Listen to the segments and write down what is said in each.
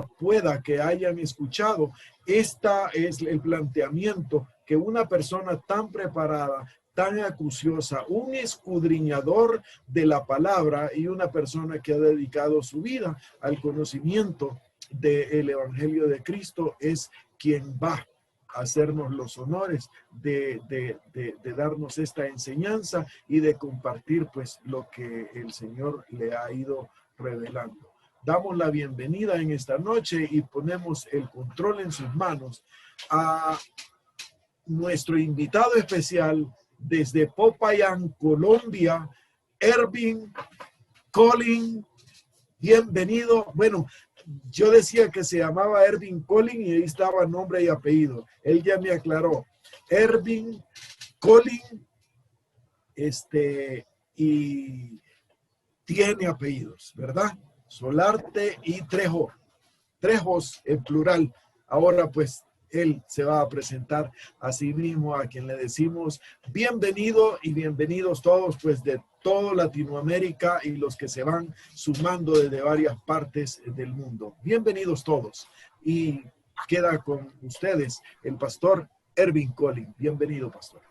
pueda que hayan escuchado, esta es el planteamiento que una persona tan preparada, tan acuciosa, un escudriñador de la palabra y una persona que ha dedicado su vida al conocimiento del Evangelio de Cristo es quien va a hacernos los honores de darnos esta enseñanza y de compartir pues lo que el Señor le ha ido revelando. Damos la bienvenida en esta noche y ponemos el control en sus manos a nuestro invitado especial desde Popayán, Colombia, Ervin Collin. Bienvenido. Bueno, yo decía que se llamaba Ervin Collin y ahí estaba nombre y apellido. Él ya me aclaró. Ervin Collin, y tiene apellidos, ¿verdad? Solarte y Trejo. Trejos en plural. Ahora pues él se va a presentar a sí mismo, a quien le decimos bienvenido y bienvenidos todos pues de toda Latinoamérica y los que se van sumando desde varias partes del mundo. Bienvenidos todos y queda con ustedes el pastor Ervin Collin. Bienvenido, pastor.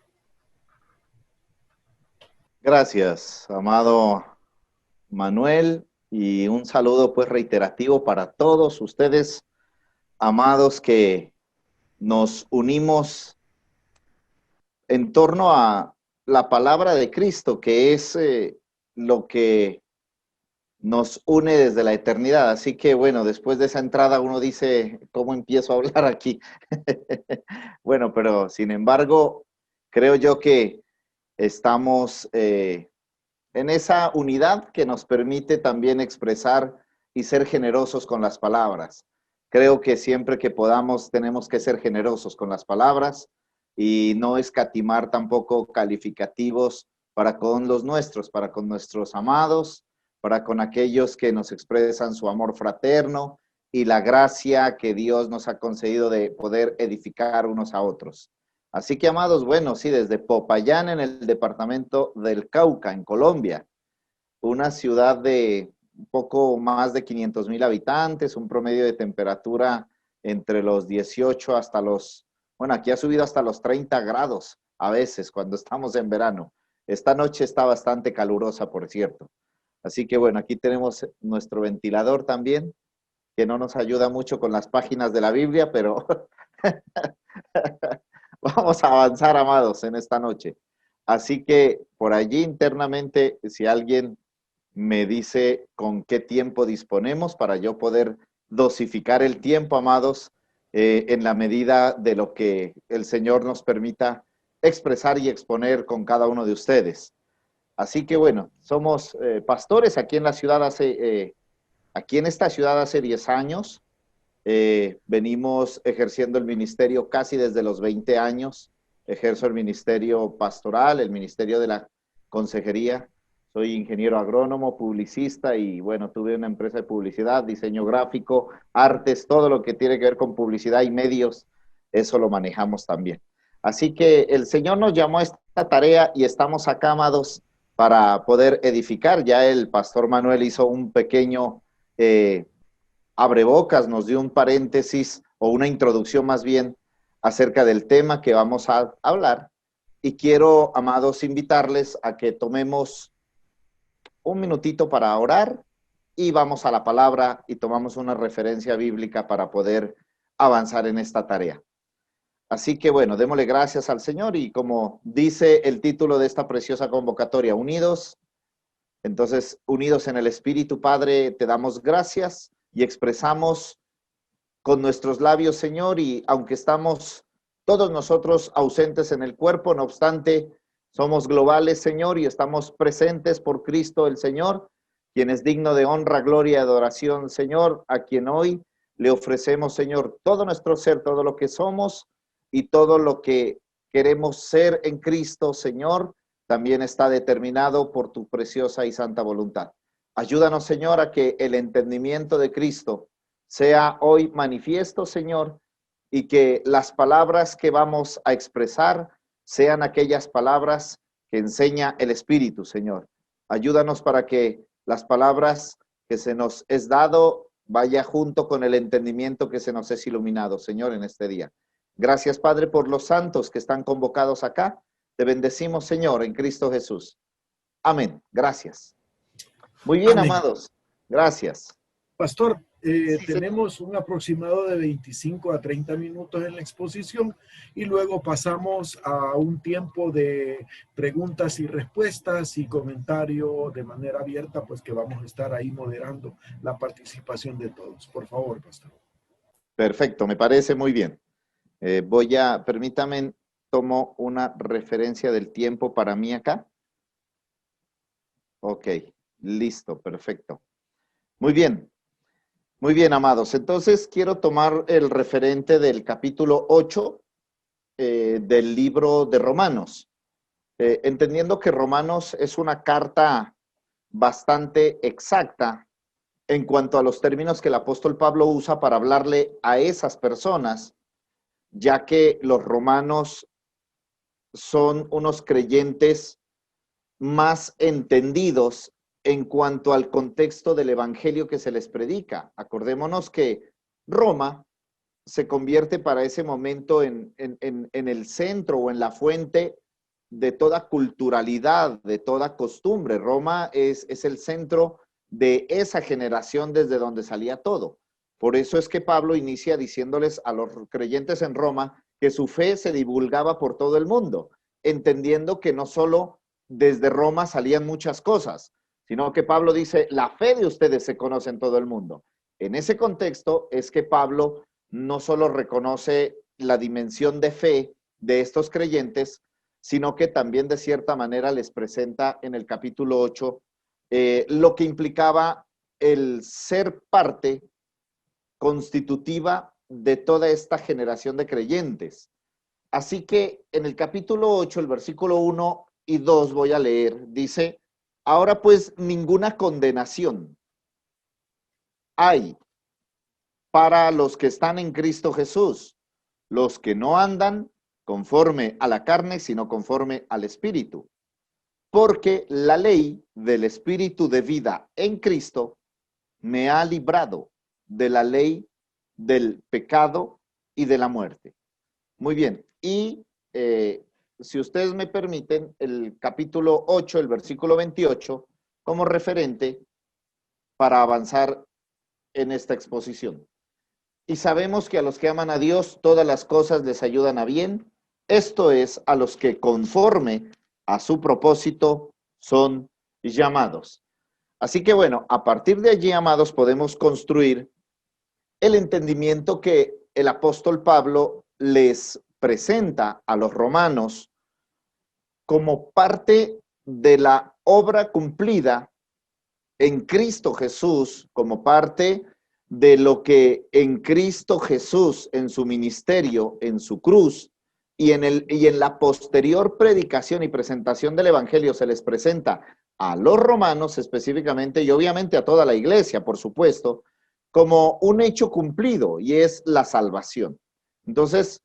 Gracias, amado Manuel, y un saludo pues reiterativo para todos ustedes, amados, que nos unimos en torno a la palabra de Cristo, que es lo que nos une desde la eternidad. Así que bueno, después de esa entrada uno dice, ¿cómo empiezo a hablar aquí? Bueno, pero sin embargo, creo yo que estamos en esa unidad que nos permite también expresar y ser generosos con las palabras. Creo que siempre que podamos tenemos que ser generosos con las palabras y no escatimar tampoco calificativos para con los nuestros, para con nuestros amados, para con aquellos que nos expresan su amor fraterno y la gracia que Dios nos ha concedido de poder edificar unos a otros. Así que, amados, bueno, sí, desde Popayán, en el departamento del Cauca, en Colombia, una ciudad de un poco más de 500,000 habitantes, un promedio de temperatura entre los 18 hasta los, bueno, aquí ha subido hasta los 30 grados a veces cuando estamos en verano. Esta noche está bastante calurosa, por cierto. Así que, bueno, aquí tenemos nuestro ventilador también, que no nos ayuda mucho con las páginas de la Biblia, pero vamos a avanzar, amados, en esta noche. Así que por allí internamente, si alguien me dice con qué tiempo disponemos para yo poder dosificar el tiempo, amados, en la medida de lo que el Señor nos permita expresar y exponer con cada uno de ustedes. Así que bueno, somos pastores aquí en la ciudad aquí en esta ciudad hace 10 años. Venimos ejerciendo el ministerio casi desde los 20 años. Ejerzo el ministerio pastoral, el ministerio de la consejería. Soy ingeniero agrónomo, publicista y bueno, tuve una empresa de publicidad, diseño gráfico, artes, todo lo que tiene que ver con publicidad y medios, eso lo manejamos también. Así que el Señor nos llamó a esta tarea y estamos acá, amados, para poder edificar. Ya el pastor Manuel hizo un pequeño abrebocas, nos dio un paréntesis o una introducción más bien acerca del tema que vamos a hablar. Y quiero, amados, invitarles a que tomemos un minutito para orar y vamos a la palabra y tomamos una referencia bíblica para poder avanzar en esta tarea. Así que bueno, démosle gracias al Señor y como dice el título de esta preciosa convocatoria, unidos. Entonces, unidos en el Espíritu, Padre, te damos gracias y expresamos con nuestros labios, Señor, y aunque estamos todos nosotros ausentes en el cuerpo, no obstante, somos globales, Señor, y estamos presentes por Cristo el Señor, quien es digno de honra, gloria y adoración, Señor, a quien hoy le ofrecemos, Señor, todo nuestro ser, todo lo que somos y todo lo que queremos ser en Cristo, Señor, también está determinado por tu preciosa y santa voluntad. Ayúdanos, Señor, a que el entendimiento de Cristo sea hoy manifiesto, Señor, y que las palabras que vamos a expresar sean aquellas palabras que enseña el Espíritu, Señor. Ayúdanos para que las palabras que se nos es dado vaya junto con el entendimiento que se nos es iluminado, Señor, en este día. Gracias, Padre, por los santos que están convocados acá. Te bendecimos, Señor, en Cristo Jesús. Amén. Gracias. Muy bien, Amén. amados. Gracias. Pastor, Sí, tenemos un aproximado de 25 a 30 minutos en la exposición y luego pasamos a un tiempo de preguntas y respuestas y comentario de manera abierta, pues que vamos a estar ahí moderando la participación de todos. Por favor, pastor. perfecto, me parece muy bien. Permítame, tomo una referencia del tiempo para mí acá. Ok, listo, perfecto. Muy bien. Muy bien, amados. Entonces, quiero tomar el referente del capítulo 8 del libro de Romanos. Entendiendo que Romanos es una carta bastante exacta en cuanto a los términos que el apóstol Pablo usa para hablarle a esas personas, ya que los romanos son unos creyentes más entendidos en cuanto al contexto del evangelio que se les predica. Acordémonos que Roma se convierte para ese momento en el centro o en la fuente de toda culturalidad, de toda costumbre. Roma es el centro de esa generación desde donde salía todo. Por eso es que Pablo inicia diciéndoles a los creyentes en Roma que su fe se divulgaba por todo el mundo, entendiendo que no solo desde Roma salían muchas cosas, sino que Pablo dice, la fe de ustedes se conoce en todo el mundo. En ese contexto es que Pablo no solo reconoce la dimensión de fe de estos creyentes, sino que también de cierta manera les presenta en el capítulo 8 lo que implicaba el ser parte constitutiva de toda esta generación de creyentes. Así que en el capítulo 8, el versículo 1 y 2 voy a leer, dice, ahora pues ninguna condenación hay para los que están en Cristo Jesús, los que no andan conforme a la carne, sino conforme al Espíritu. Porque la ley del Espíritu de vida en Cristo me ha librado de la ley del pecado y de la muerte. Muy bien, y si ustedes me permiten, el capítulo 8, el versículo 28, como referente para avanzar en esta exposición. Y sabemos que a los que aman a Dios, todas las cosas les ayudan a bien. Esto es, a los que conforme a su propósito son llamados. Así que bueno, a partir de allí, amados, podemos construir el entendimiento que el apóstol Pablo les presenta a los romanos como parte de la obra cumplida en Cristo Jesús, como parte de lo que en Cristo Jesús, en su ministerio, en su cruz, y en la posterior predicación y presentación del Evangelio se les presenta a los romanos específicamente y obviamente a toda la iglesia, por supuesto, como un hecho cumplido y es la salvación. Entonces,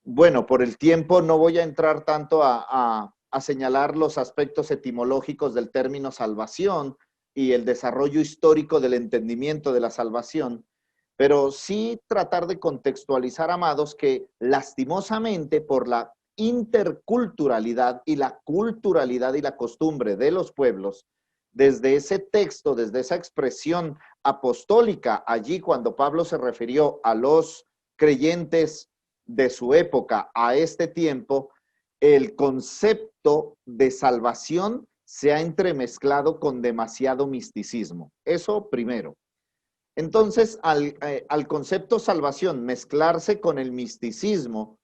bueno, por el tiempo no voy a entrar tanto a señalar los aspectos etimológicos del término salvación y el desarrollo histórico del entendimiento de la salvación, pero sí tratar de contextualizar, amados, que lastimosamente por la interculturalidad y la culturalidad y la costumbre de los pueblos, desde ese texto, desde esa expresión apostólica, allí cuando Pablo se refirió a los creyentes de su época a este tiempo, el concepto de salvación se ha entremezclado con demasiado misticismo. Eso primero. Entonces, al concepto salvación mezclarse con el misticismo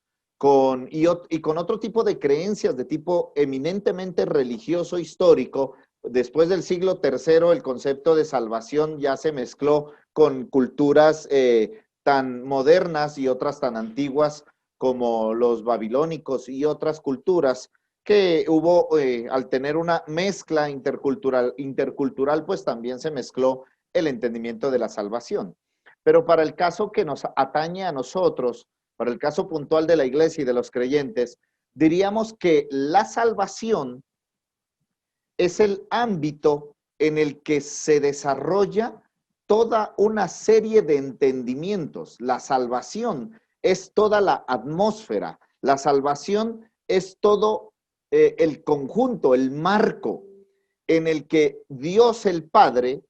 y con otro tipo de creencias de tipo eminentemente religioso histórico, después del siglo III el concepto de salvación ya se mezcló con culturas tan modernas y otras tan antiguas como los babilónicos y otras culturas que hubo, al tener una mezcla intercultural, pues también se mezcló el entendimiento de la salvación. Pero para el caso que nos atañe a nosotros, para el caso puntual de la iglesia y de los creyentes, diríamos que la salvación es el ámbito en el que se desarrolla toda una serie de entendimientos. La salvación es toda la atmósfera. La salvación es todo el conjunto, el marco en el que Dios el Padre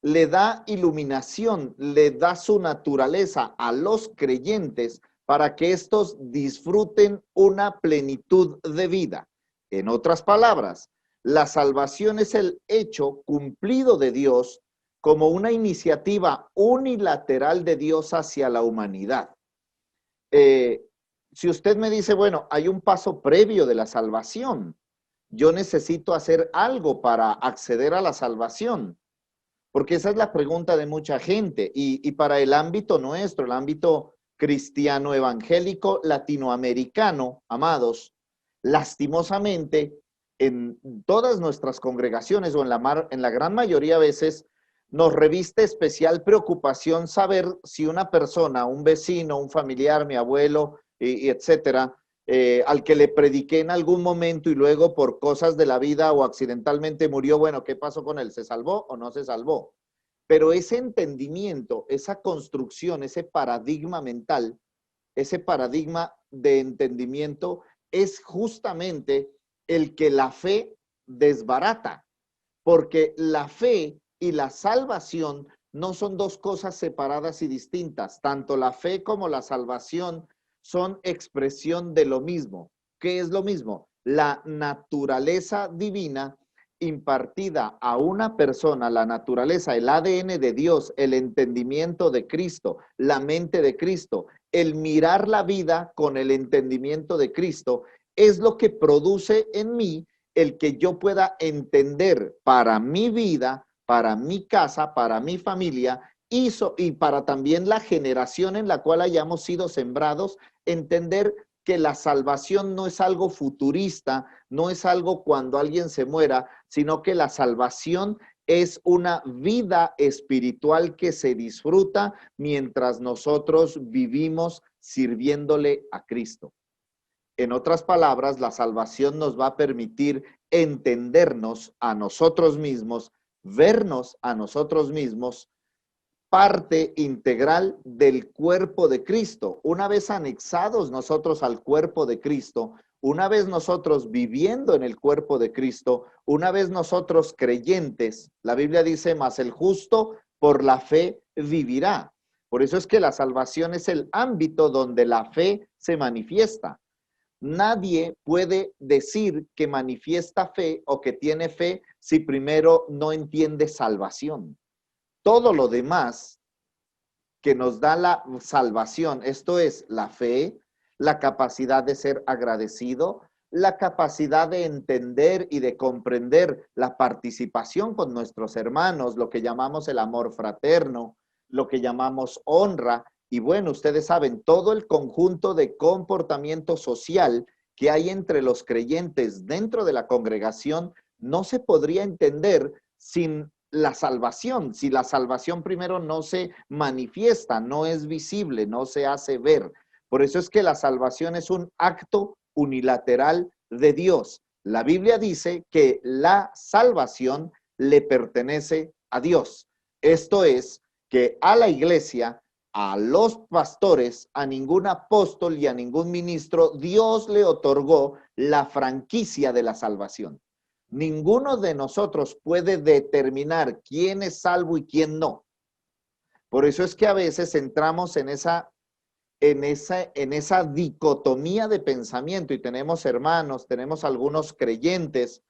le da iluminación, le da su naturaleza a los creyentes para que éstos disfruten una plenitud de vida. En otras palabras, la salvación es el hecho cumplido de Dios como una iniciativa unilateral de Dios hacia la humanidad. Si usted me dice, bueno, hay un paso previo de la salvación, yo necesito hacer algo para acceder a la salvación. Porque esa es la pregunta de mucha gente y para el ámbito nuestro, el ámbito cristiano evangélico latinoamericano, amados, lastimosamente en todas nuestras congregaciones o en la gran mayoría de veces nos reviste especial preocupación saber si una persona, un vecino, un familiar, mi abuelo, etcétera, al que le prediqué en algún momento y luego por cosas de la vida o accidentalmente murió, bueno, ¿qué pasó con él? ¿Se salvó o no se salvó? Pero ese entendimiento, esa construcción, ese paradigma mental, ese paradigma de entendimiento es justamente el que la fe desbarata, porque la fe y la salvación no son dos cosas separadas y distintas. Tanto la fe como la salvación son expresión de lo mismo. ¿Qué es lo mismo? La naturaleza divina impartida a una persona, la naturaleza, el ADN de Dios, el entendimiento de Cristo, la mente de Cristo, el mirar la vida con el entendimiento de Cristo, es lo que produce en mí el que yo pueda entender para mi vida, para mi casa, para mi familia y para también la generación en la cual hayamos sido sembrados, entender que la salvación no es algo futurista, no es algo cuando alguien se muera, sino que la salvación es una vida espiritual que se disfruta mientras nosotros vivimos sirviéndole a Cristo. En otras palabras, la salvación nos va a permitir entendernos a nosotros mismos, vernos a nosotros mismos, parte integral del cuerpo de Cristo. Una vez anexados nosotros al cuerpo de Cristo, una vez nosotros viviendo en el cuerpo de Cristo, una vez nosotros creyentes, la Biblia dice, mas el justo por la fe vivirá. Por eso es que la salvación es el ámbito donde la fe se manifiesta. Nadie puede decir que manifiesta fe o que tiene fe si primero no entiende salvación. Todo lo demás que nos da la salvación, esto es la fe, la capacidad de ser agradecido, la capacidad de entender y de comprender la participación con nuestros hermanos, lo que llamamos el amor fraterno, lo que llamamos honra, y bueno, ustedes saben, todo el conjunto de comportamiento social que hay entre los creyentes dentro de la congregación no se podría entender sin la salvación, si la salvación primero no se manifiesta, no es visible, no se hace ver. Por eso es que la salvación es un acto unilateral de Dios. La Biblia dice que la salvación le pertenece a Dios. Esto es que a la iglesia, a los pastores, a ningún apóstol y a ningún ministro, Dios le otorgó la franquicia de la salvación. Ninguno de nosotros puede determinar quién es salvo y quién no. Por eso es que a veces entramos en esa dicotomía de pensamiento y tenemos hermanos, tenemos algunos creyentes,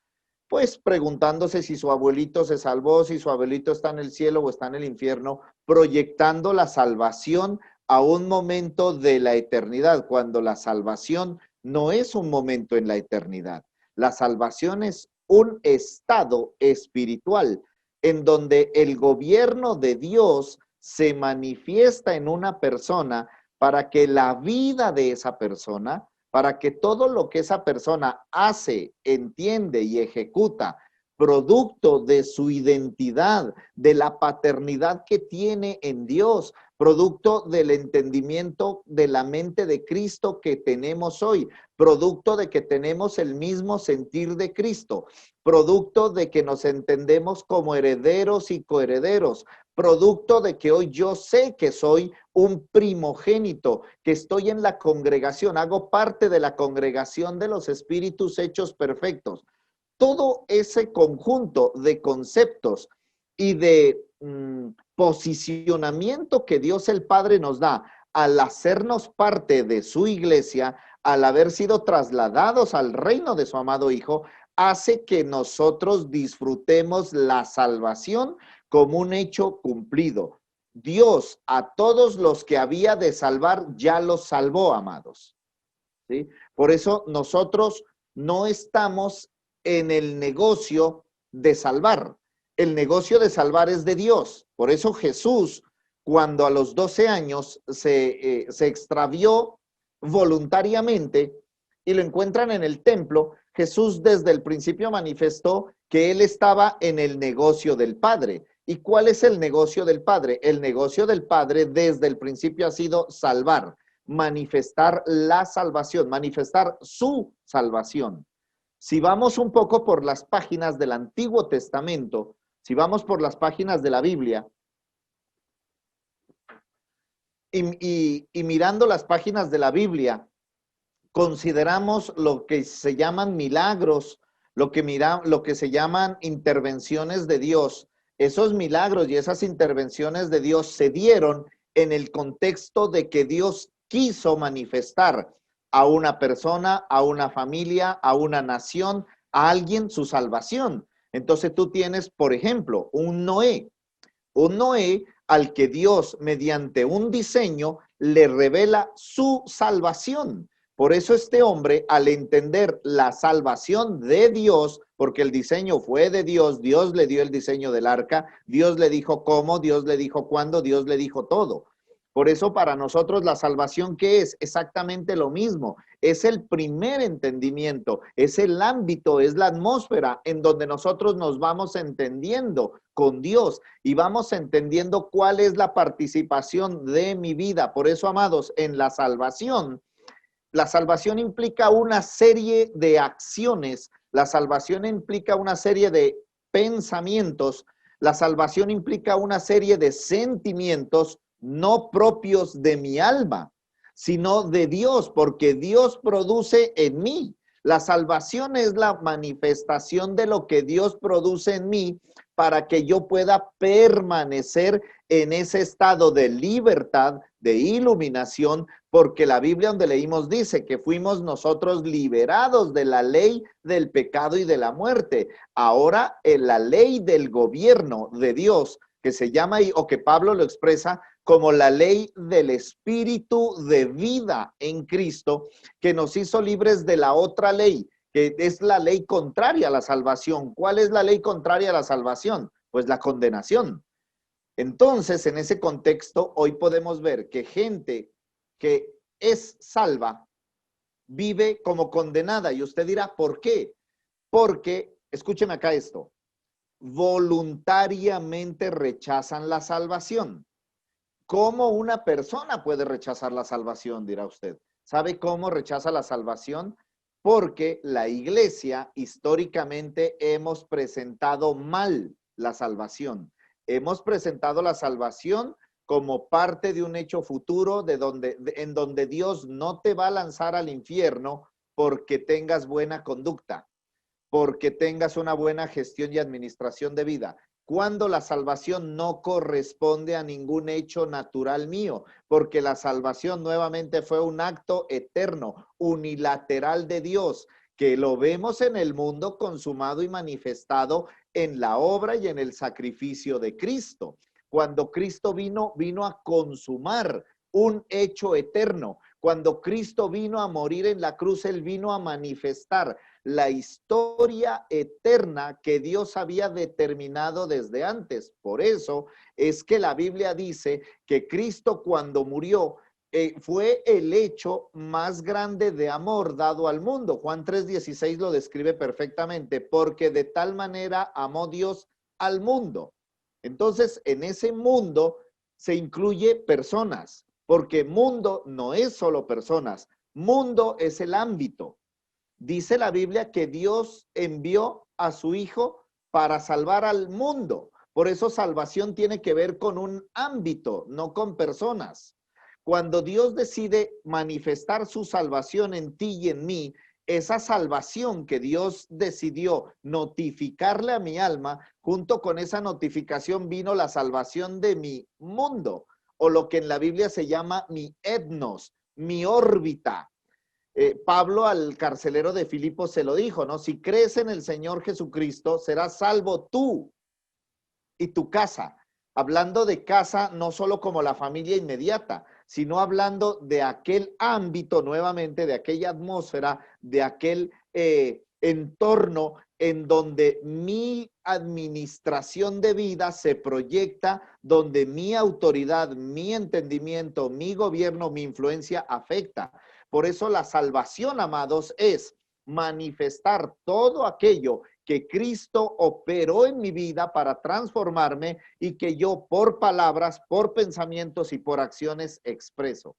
pues preguntándose si su abuelito se salvó, si su abuelito está en el cielo o está en el infierno, proyectando la salvación a un momento de la eternidad, cuando la salvación no es un momento en la eternidad. La salvación es un estado espiritual en donde el gobierno de Dios se manifiesta en una persona para que la vida de esa persona, para que todo lo que esa persona hace, entiende y ejecuta, producto de su identidad, de la paternidad que tiene en Dios, producto del entendimiento de la mente de Cristo que tenemos hoy, producto de que tenemos el mismo sentir de Cristo, producto de que nos entendemos como herederos y coherederos, producto de que hoy yo sé que soy un primogénito, que estoy en la congregación, hago parte de la congregación de los espíritus hechos perfectos. Todo ese conjunto de conceptos y de posicionamiento que Dios el Padre nos da al hacernos parte de su iglesia, al haber sido trasladados al reino de su amado Hijo, hace que nosotros disfrutemos la salvación como un hecho cumplido. Dios a todos los que había de salvar ya los salvó, amados. ¿Sí? Por eso nosotros no estamos en el negocio de salvar. El negocio de salvar es de Dios. Por eso Jesús, cuando a los 12 años se extravió voluntariamente y lo encuentran en el templo, Jesús desde el principio manifestó que él estaba en el negocio del Padre. ¿Y cuál es el negocio del Padre? El negocio del Padre desde el principio ha sido salvar, manifestar la salvación, manifestar su salvación. Si vamos un poco por las páginas del Antiguo Testamento, si vamos por las páginas de la Biblia y mirando las páginas de la Biblia, consideramos lo que se llaman milagros, lo que se llaman intervenciones de Dios. Esos milagros y esas intervenciones de Dios se dieron en el contexto de que Dios quiso manifestar a una persona, a una familia, a una nación, a alguien su salvación. Entonces tú tienes, por ejemplo, un Noé al que Dios mediante un diseño le revela su salvación. Por eso este hombre, al entender la salvación de Dios, porque el diseño fue de Dios, Dios le dio el diseño del arca, Dios le dijo cómo, Dios le dijo cuándo, Dios le dijo todo. Por eso para nosotros la salvación, ¿qué es? Exactamente lo mismo. Es el primer entendimiento, es el ámbito, es la atmósfera en donde nosotros nos vamos entendiendo con Dios y vamos entendiendo cuál es la participación de mi vida. Por eso, amados, en la salvación implica una serie de acciones, la salvación implica una serie de pensamientos, la salvación implica una serie de sentimientos no propios de mi alma, sino de Dios, porque Dios produce en mí. La salvación es la manifestación de lo que Dios produce en mí para que yo pueda permanecer en ese estado de libertad, de iluminación, porque la Biblia donde leímos dice que fuimos nosotros liberados de la ley del pecado y de la muerte. Ahora en la ley del gobierno de Dios, que se llama, o que Pablo lo expresa como la ley del espíritu de vida en Cristo, que nos hizo libres de la otra ley, que es la ley contraria a la salvación. ¿Cuál es la ley contraria a la salvación? Pues la condenación. Entonces, en ese contexto, hoy podemos ver que gente que es salva vive como condenada. Y usted dirá, ¿por qué? Porque, escúcheme acá esto, voluntariamente rechazan la salvación. ¿Cómo una persona puede rechazar la salvación? Dirá usted. ¿Sabe cómo rechaza la salvación? Porque la iglesia históricamente hemos presentado mal la salvación. Hemos presentado la salvación como parte de un hecho futuro en donde Dios no te va a lanzar al infierno porque tengas buena conducta, porque tengas una buena gestión y administración de vida, cuando la salvación no corresponde a ningún hecho natural mío, porque la salvación nuevamente fue un acto eterno, unilateral de Dios, que lo vemos en el mundo consumado y manifestado en la obra y en el sacrificio de Cristo. Cuando Cristo vino a consumar un hecho eterno. Cuando Cristo vino a morir en la cruz, Él vino a manifestar la historia eterna que Dios había determinado desde antes. Por eso es que la Biblia dice que Cristo cuando murió fue el hecho más grande de amor dado al mundo. Juan 3:16 lo describe perfectamente, porque de tal manera amó Dios al mundo. Entonces, en ese mundo se incluye personas, porque mundo no es solo personas, mundo es el ámbito. Dice la Biblia que Dios envió a su Hijo para salvar al mundo. Por eso salvación tiene que ver con un ámbito, no con personas. Cuando Dios decide manifestar su salvación en ti y en mí, esa salvación que Dios decidió notificarle a mi alma, junto con esa notificación vino la salvación de mi mundo, o lo que en la Biblia se llama mi etnos, mi órbita. Pablo al carcelero de Filipos se lo dijo, ¿no? Si crees en el Señor Jesucristo, serás salvo tú y tu casa. Hablando de casa, no solo como la familia inmediata, sino hablando de aquel ámbito nuevamente, de aquella atmósfera, de aquel entorno en donde mi administración de vida se proyecta, donde mi autoridad, mi entendimiento, mi gobierno, mi influencia afecta. Por eso la salvación, amados, es manifestar todo aquello que Cristo operó en mi vida para transformarme y que yo por palabras, por pensamientos y por acciones expreso.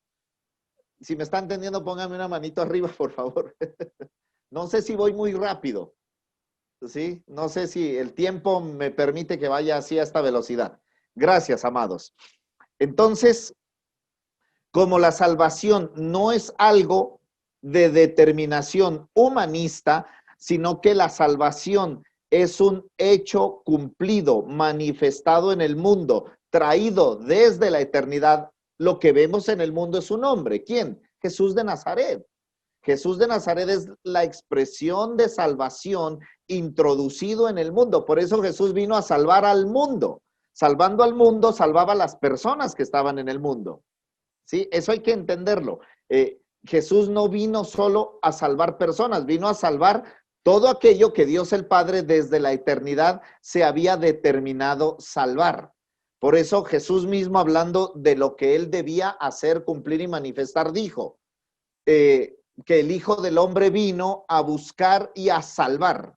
Si me está entendiendo, póngame una manito arriba, por favor. No sé si voy muy rápido, ¿sí? No sé si el tiempo me permite que vaya así a esta velocidad. Gracias, amados. Entonces, como la salvación no es algo de determinación humanista, sino que la salvación es un hecho cumplido, manifestado en el mundo, traído desde la eternidad. Lo que vemos en el mundo es su nombre. ¿Quién? Jesús de Nazaret. Jesús de Nazaret es la expresión de salvación introducido en el mundo. Por eso Jesús vino a salvar al mundo. Salvando al mundo, salvaba a las personas que estaban en el mundo. ¿Sí? Eso hay que entenderlo. Jesús no vino solo a salvar personas, vino a salvar todo aquello que Dios el Padre desde la eternidad se había determinado salvar. Por eso Jesús mismo, hablando de lo que él debía hacer, cumplir y manifestar, dijo que el Hijo del Hombre vino a buscar y a salvar.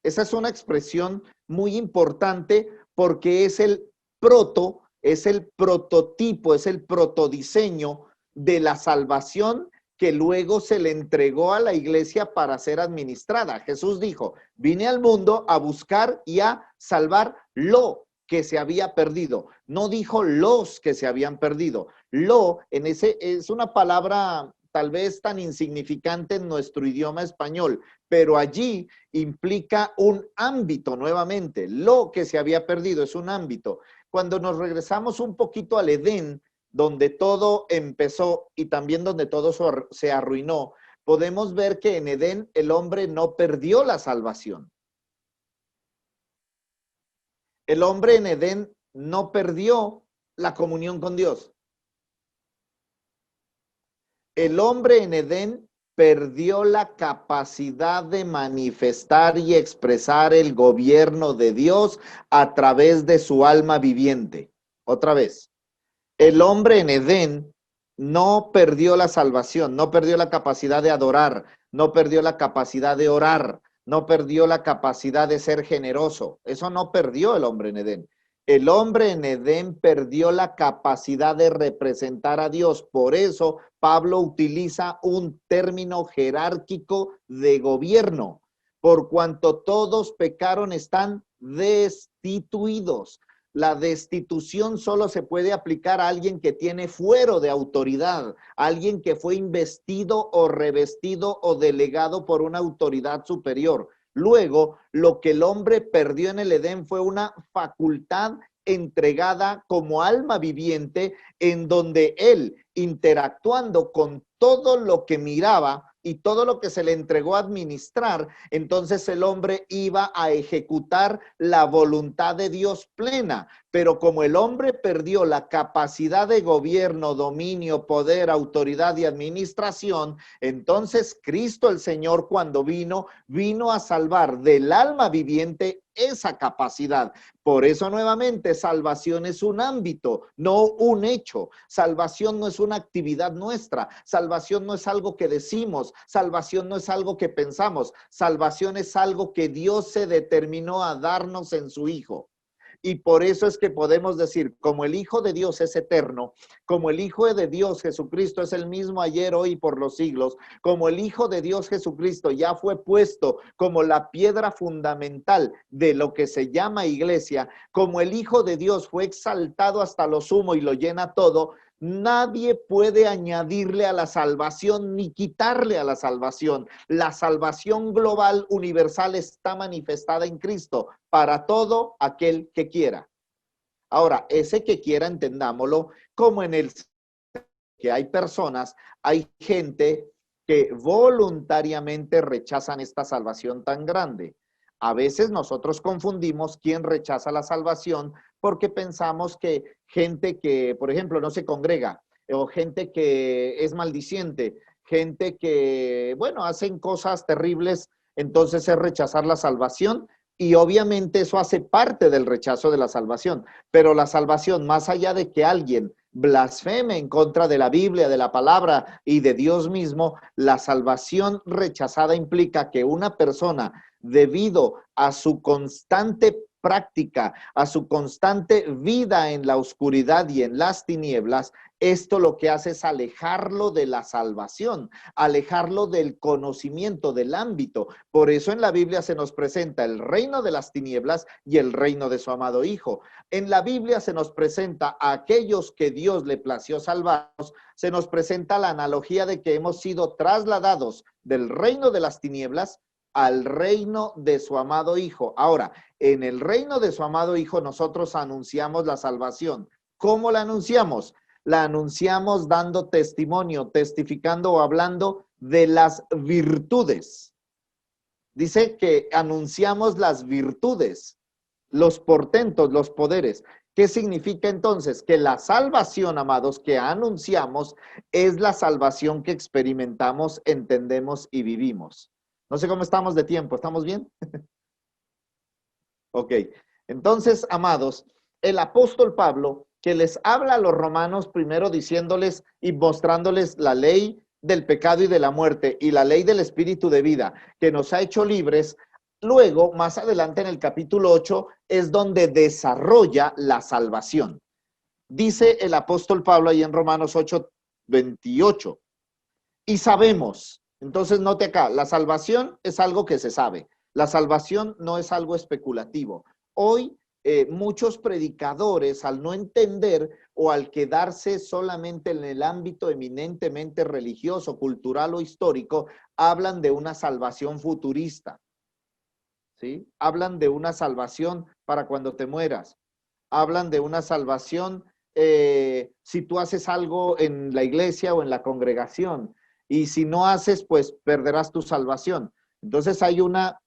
Esa es una expresión muy importante porque es el prototipo, es el protodiseño de la salvación que luego se le entregó a la iglesia para ser administrada. Jesús dijo, vine al mundo a buscar y a salvar lo que se había perdido. No dijo los que se habían perdido. Lo, es una palabra tal vez tan insignificante en nuestro idioma español, pero allí implica un ámbito nuevamente. Lo que se había perdido es un ámbito. Cuando nos regresamos un poquito al Edén, donde todo empezó y también donde todo se arruinó, podemos ver que en Edén el hombre no perdió la salvación. El hombre en Edén no perdió la comunión con Dios. El hombre en Edén perdió la capacidad de manifestar y expresar el gobierno de Dios a través de su alma viviente. Otra vez, el hombre en Edén no perdió la salvación, no perdió la capacidad de adorar, no perdió la capacidad de orar, no perdió la capacidad de ser generoso. Eso no perdió el hombre en Edén. El hombre en Edén perdió la capacidad de representar a Dios. Por eso Pablo utiliza un término jerárquico de gobierno. Por cuanto todos pecaron, están destituidos. La destitución solo se puede aplicar a alguien que tiene fuero de autoridad, alguien que fue investido o revestido o delegado por una autoridad superior. Luego, lo que el hombre perdió en el Edén fue una facultad entregada como alma viviente, en donde él, interactuando con todo lo que miraba y todo lo que se le entregó a administrar, entonces el hombre iba a ejecutar la voluntad de Dios plena. Pero como el hombre perdió la capacidad de gobierno, dominio, poder, autoridad y administración, entonces Cristo el Señor, cuando vino a salvar del alma viviente esa capacidad. Por eso nuevamente salvación es un ámbito, no un hecho. Salvación no es una actividad nuestra. Salvación no es algo que decimos. Salvación no es algo que pensamos. Salvación es algo que Dios se determinó a darnos en su Hijo. Y por eso es que podemos decir, como el Hijo de Dios es eterno, como el Hijo de Dios Jesucristo es el mismo ayer, hoy y por los siglos, como el Hijo de Dios Jesucristo ya fue puesto como la piedra fundamental de lo que se llama iglesia, como el Hijo de Dios fue exaltado hasta lo sumo y lo llena todo, nadie puede añadirle a la salvación ni quitarle a la salvación. La salvación global universal está manifestada en Cristo para todo aquel que quiera. Ahora, ese que quiera, entendámoslo como en el que hay personas, hay gente que voluntariamente rechazan esta salvación tan grande. A veces nosotros confundimos quién rechaza la salvación porque pensamos que gente que, por ejemplo, no se congrega, o gente que es maldiciente, gente que, bueno, hacen cosas terribles, entonces es rechazar la salvación. Y obviamente eso hace parte del rechazo de la salvación, pero la salvación, más allá de que alguien blasfeme en contra de la Biblia, de la palabra y de Dios mismo, la salvación rechazada implica que una persona, debido a su constante práctica, a su constante vida en la oscuridad y en las tinieblas, esto lo que hace es alejarlo de la salvación, alejarlo del conocimiento, del ámbito. Por eso en la Biblia se nos presenta el reino de las tinieblas y el reino de su amado Hijo. En la Biblia se nos presenta a aquellos que Dios le plació salvarnos, se nos presenta la analogía de que hemos sido trasladados del reino de las tinieblas al reino de su amado Hijo. Ahora, en el reino de su amado Hijo nosotros anunciamos la salvación. ¿Cómo la anunciamos? La anunciamos dando testimonio, testificando o hablando de las virtudes. Dice que anunciamos las virtudes, los portentos, los poderes. ¿Qué significa entonces? Que la salvación, amados, que anunciamos es la salvación que experimentamos, entendemos y vivimos. No sé cómo estamos de tiempo, ¿estamos bien? Ok, entonces, amados, el apóstol Pablo, que les habla a los romanos primero diciéndoles y mostrándoles la ley del pecado y de la muerte y la ley del espíritu de vida que nos ha hecho libres, luego, más adelante en el capítulo 8, es donde desarrolla la salvación. Dice el apóstol Pablo ahí en Romanos 8:28, y sabemos, entonces note acá, la salvación es algo que se sabe, la salvación no es algo especulativo. Hoy muchos predicadores, al no entender o al quedarse solamente en el ámbito eminentemente religioso, cultural o histórico, hablan de una salvación futurista, ¿sí? Hablan de una salvación para cuando te mueras, hablan de una salvación si tú haces algo en la iglesia o en la congregación, y si no haces, pues perderás tu salvación. Entonces hay una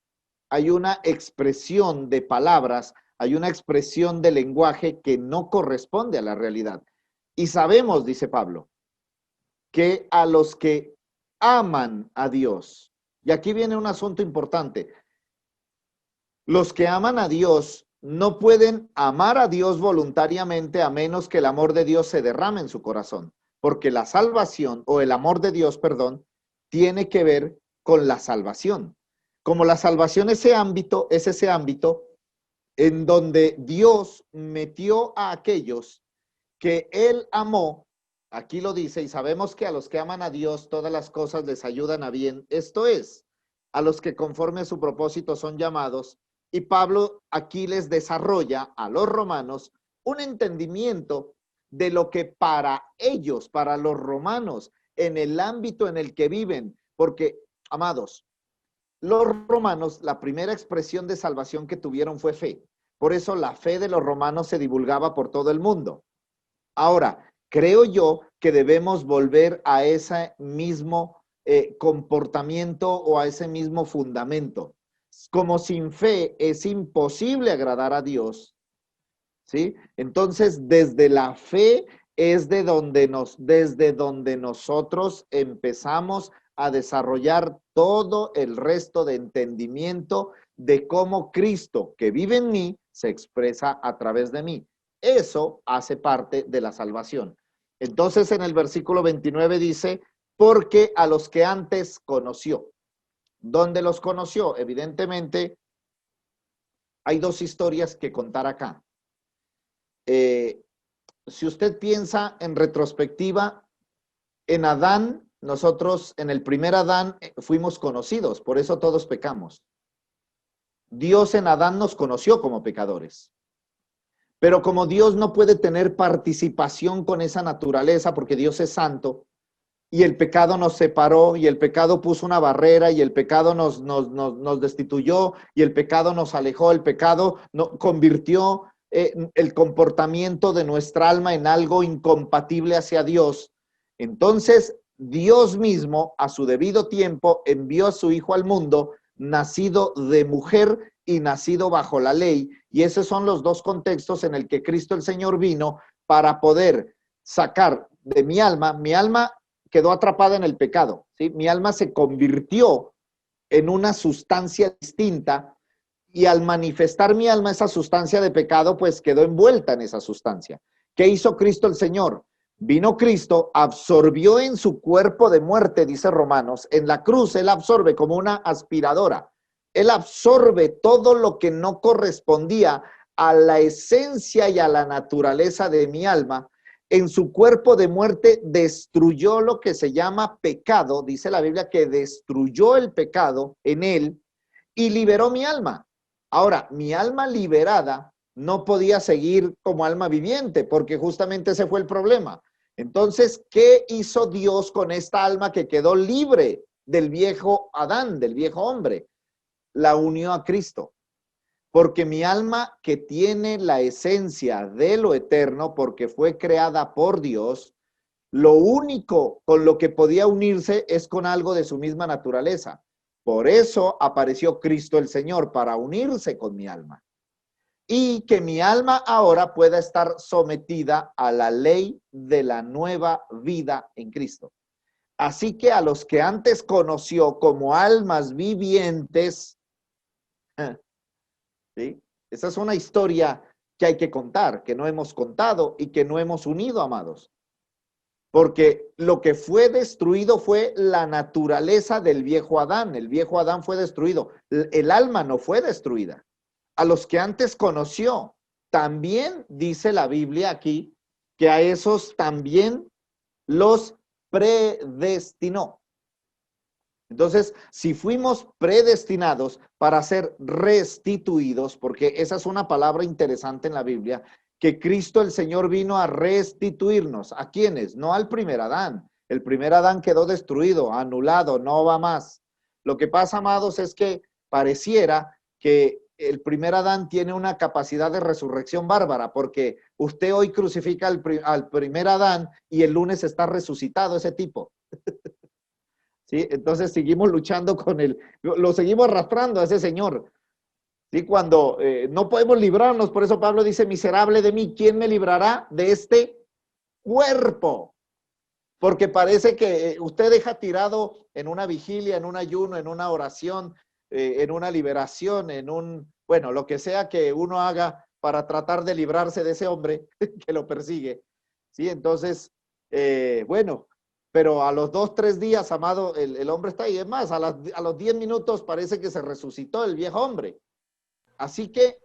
expresión de palabras, hay una expresión de lenguaje que no corresponde a la realidad. Y sabemos, dice Pablo, que a los que aman a Dios, y aquí viene un asunto importante, los que aman a Dios no pueden amar a Dios voluntariamente a menos que el amor de Dios se derrame en su corazón, porque la salvación o el amor de Dios, perdón, tiene que ver con la salvación. Como la salvación es ese ámbito en donde Dios metió a aquellos que Él amó, aquí lo dice, y sabemos que a los que aman a Dios todas las cosas les ayudan a bien, esto es, a los que conforme a su propósito son llamados, y Pablo aquí les desarrolla a los romanos un entendimiento de lo que para ellos, para los romanos, en el ámbito en el que viven, porque, amados, los romanos, la primera expresión de salvación que tuvieron fue fe. Por eso la fe de los romanos se divulgaba por todo el mundo. Ahora, creo yo que debemos volver a ese mismo comportamiento o a ese mismo fundamento. Como sin fe es imposible agradar a Dios, ¿sí? Entonces, desde la fe es desde donde nosotros empezamos a desarrollar todo el resto de entendimiento de cómo Cristo que vive en mí se expresa a través de mí. Eso hace parte de la salvación. Entonces, en el versículo 29 dice, porque a los que antes conoció. ¿Dónde los conoció? Evidentemente, hay dos historias que contar acá. si usted piensa en retrospectiva, en Adán, nosotros en el primer Adán fuimos conocidos, por eso todos pecamos. Dios en Adán nos conoció como pecadores. Pero como Dios no puede tener participación con esa naturaleza, porque Dios es santo, y el pecado nos separó, y el pecado puso una barrera, y el pecado nos destituyó, y el pecado nos alejó, el pecado convirtió el comportamiento de nuestra alma en algo incompatible hacia Dios. Entonces, Dios mismo, a su debido tiempo, envió a su Hijo al mundo, nacido de mujer y nacido bajo la ley, y esos son los dos contextos en el que Cristo el Señor vino para poder sacar de mi alma quedó atrapada en el pecado, ¿sí? Mi alma se convirtió en una sustancia distinta, y al manifestar mi alma esa sustancia de pecado, pues quedó envuelta en esa sustancia. ¿Qué hizo Cristo el Señor? Vino Cristo, absorbió en su cuerpo de muerte, dice Romanos, en la cruz él absorbe como una aspiradora. Él absorbe todo lo que no correspondía a la esencia y a la naturaleza de mi alma. En su cuerpo de muerte destruyó lo que se llama pecado, dice la Biblia que destruyó el pecado en él y liberó mi alma. Ahora, mi alma liberada no podía seguir como alma viviente, porque justamente ese fue el problema. Entonces, ¿qué hizo Dios con esta alma que quedó libre del viejo Adán, del viejo hombre? La unió a Cristo. Porque mi alma, que tiene la esencia de lo eterno, porque fue creada por Dios, lo único con lo que podía unirse es con algo de su misma naturaleza. Por eso apareció Cristo el Señor, para unirse con mi alma. Y que mi alma ahora pueda estar sometida a la ley de la nueva vida en Cristo. Así que a los que antes conoció como almas vivientes, ¿sí? Esa es una historia que hay que contar, que no hemos contado y que no hemos unido, amados. Porque lo que fue destruido fue la naturaleza del viejo Adán. El viejo Adán fue destruido. El alma no fue destruida. A los que antes conoció, también dice la Biblia aquí, que a esos también los predestinó. Entonces, si fuimos predestinados para ser restituidos, porque esa es una palabra interesante en la Biblia, que Cristo el Señor vino a restituirnos. ¿A quiénes? No al primer Adán. El primer Adán quedó destruido, anulado, no va más. Lo que pasa, amados, es que pareciera que el primer Adán tiene una capacidad de resurrección bárbara, porque usted hoy crucifica al primer Adán y el lunes está resucitado ese tipo. ¿Sí? Entonces seguimos luchando con él, lo seguimos arrastrando a ese señor. ¿Sí? Cuando no podemos librarnos, por eso Pablo dice, miserable de mí, ¿quién me librará de este cuerpo? Porque parece que usted deja tirado en una vigilia, en un ayuno, en una oración, en una liberación, bueno, lo que sea que uno haga para tratar de librarse de ese hombre que lo persigue. ¿Sí? Entonces, bueno, pero a los 2, 3 días, amado, el hombre está ahí. Es más, a los 10 minutos parece que se resucitó el viejo hombre. Así que,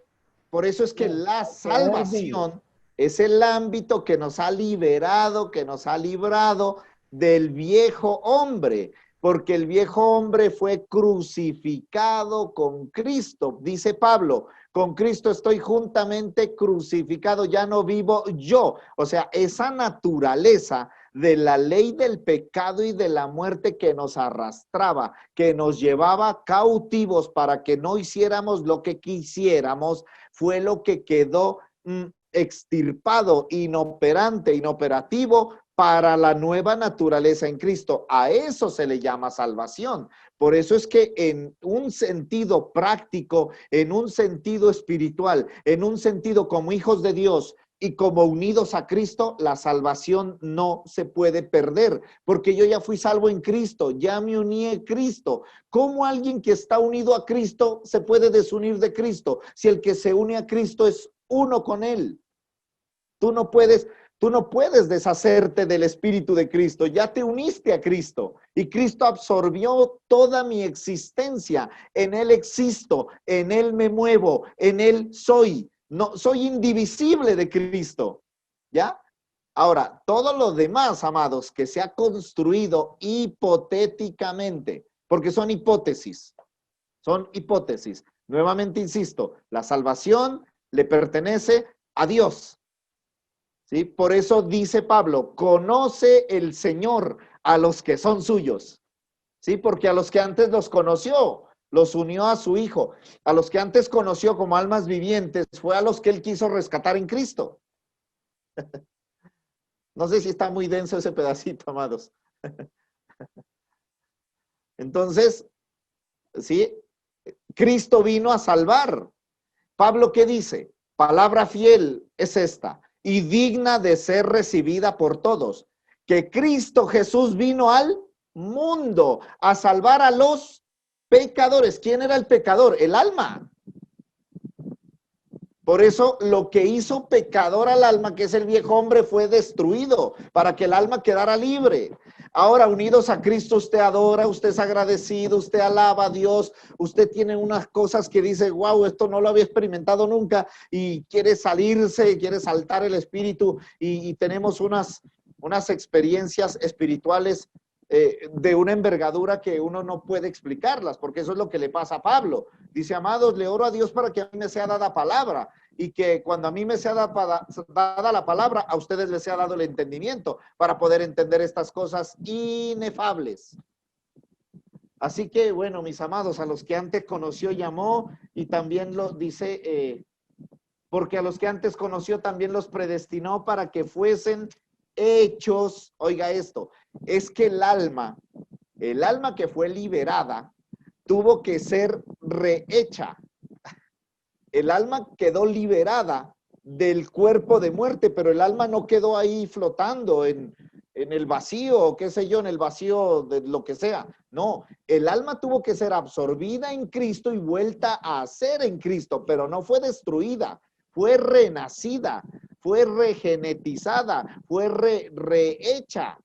por eso es que la salvación es el ámbito que nos ha liberado, que nos ha librado del viejo hombre, porque el viejo hombre fue crucificado con Cristo. Dice Pablo, con Cristo estoy juntamente crucificado, ya no vivo yo. O sea, esa naturaleza de la ley del pecado y de la muerte que nos arrastraba, que nos llevaba cautivos para que no hiciéramos lo que quisiéramos, fue lo que quedó extirpado, inoperativo para la nueva naturaleza en Cristo. A eso se le llama salvación. Por eso es que en un sentido práctico, en un sentido espiritual, en un sentido como hijos de Dios y como unidos a Cristo, la salvación no se puede perder, porque yo ya fui salvo en Cristo, ya me uní a Cristo. ¿Cómo alguien que está unido a Cristo se puede desunir de Cristo? Si el que se une a Cristo es uno con él. Tú no puedes deshacerte del Espíritu de Cristo. Ya te uniste a Cristo y Cristo absorbió toda mi existencia. En Él existo, en Él me muevo, en Él soy. No, soy indivisible de Cristo, ¿ya? Ahora, todo lo demás, amados, que se ha construido hipotéticamente, porque son hipótesis. Nuevamente insisto, la salvación le pertenece a Dios, ¿sí? Por eso dice Pablo, conoce el Señor a los que son suyos, ¿sí? Porque a los que antes los conoció, los unió a su Hijo. A los que antes conoció como almas vivientes, fue a los que él quiso rescatar en Cristo. No sé si está muy denso ese pedacito, amados. Entonces, ¿sí? Cristo vino a salvar. Pablo, ¿qué dice? Palabra fiel es esta, y digna de ser recibida por todos, que Cristo Jesús vino al mundo a salvar a los pecadores. ¿Quién era el pecador? El alma. Por eso lo que hizo pecador al alma, que es el viejo hombre, fue destruido para que el alma quedara libre. Ahora, unidos a Cristo, usted adora, usted es agradecido, usted alaba a Dios, usted tiene unas cosas que dice, wow, esto no lo había experimentado nunca, y quiere salirse, quiere saltar el espíritu, y tenemos unas experiencias espirituales de una envergadura que uno no puede explicarlas, porque eso es lo que le pasa a Pablo. Dice, amados, le oro a Dios para que a mí me sea dada palabra, y que cuando a mí me sea dada la palabra, a ustedes les sea dado el entendimiento para poder entender estas cosas inefables. Así que, bueno, mis amados, a los que antes conoció, llamó, y también lo dice, porque a los que antes conoció también los predestinó para que fuesen hechos. Oiga esto, es que el alma que fue liberada, tuvo que ser rehecha. El alma quedó liberada del cuerpo de muerte, pero el alma no quedó ahí flotando en el vacío, qué sé yo, en el vacío de lo que sea. No, el alma tuvo que ser absorbida en Cristo y vuelta a ser en Cristo, pero no fue destruida, fue renacida, fue regenetizada, fue rehecha.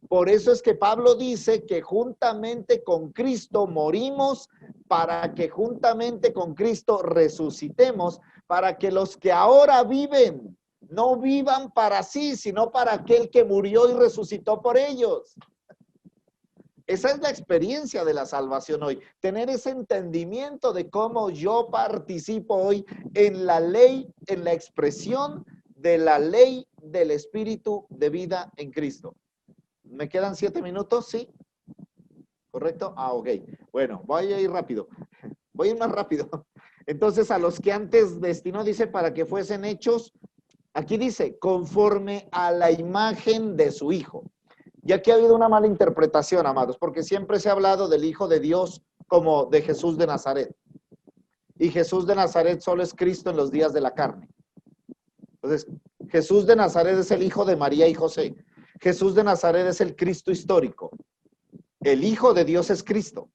Por eso es que Pablo dice que juntamente con Cristo morimos para que juntamente con Cristo resucitemos, para que los que ahora viven no vivan para sí, sino para aquel que murió y resucitó por ellos. Esa es la experiencia de la salvación hoy, tener ese entendimiento de cómo yo participo hoy en la ley, en la expresión de la ley del Espíritu de vida en Cristo. ¿Me quedan 7 minutos? ¿Sí? ¿Correcto? Ah, ok. Bueno, voy a ir rápido. Voy a ir más rápido. Entonces, a los que antes destinó, dice, para que fuesen hechos, aquí dice, conforme a la imagen de su Hijo. Y aquí ha habido una mala interpretación, amados, porque siempre se ha hablado del Hijo de Dios como de Jesús de Nazaret. Y Jesús de Nazaret solo es Cristo en los días de la carne. Entonces, Jesús de Nazaret es el Hijo de María y José. Jesús de Nazaret es el Cristo histórico. El Hijo de Dios es Cristo.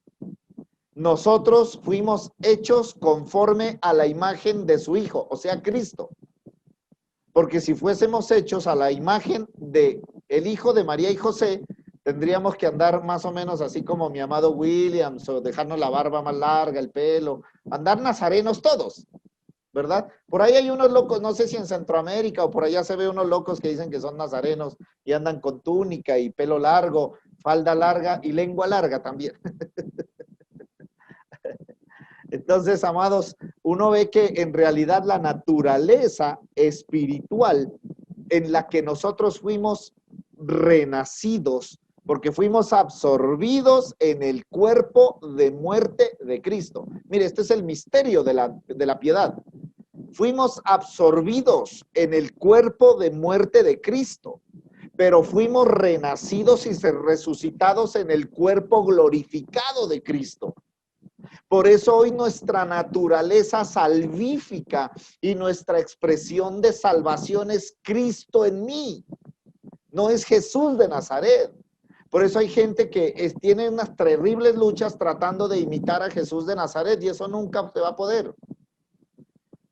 Nosotros fuimos hechos conforme a la imagen de su Hijo, o sea, Cristo. Porque si fuésemos hechos a la imagen de el Hijo de María y José, tendríamos que andar más o menos así como mi amado Williams, o dejarnos la barba más larga, el pelo, andar nazarenos todos, ¿verdad? Por ahí hay unos locos, no sé si en Centroamérica o por allá se ve unos locos que dicen que son nazarenos y andan con túnica y pelo largo, falda larga y lengua larga también. Entonces, amados, uno ve que en realidad la naturaleza espiritual en la que nosotros fuimos renacidos, porque fuimos absorbidos en el cuerpo de muerte de Cristo. Mire, este es el misterio de la piedad. Fuimos absorbidos en el cuerpo de muerte de Cristo, pero fuimos renacidos y resucitados en el cuerpo glorificado de Cristo. Por eso hoy nuestra naturaleza salvífica y nuestra expresión de salvación es Cristo en mí, no es Jesús de Nazaret. Por eso hay gente que tiene unas terribles luchas tratando de imitar a Jesús de Nazaret y eso nunca se va a poder.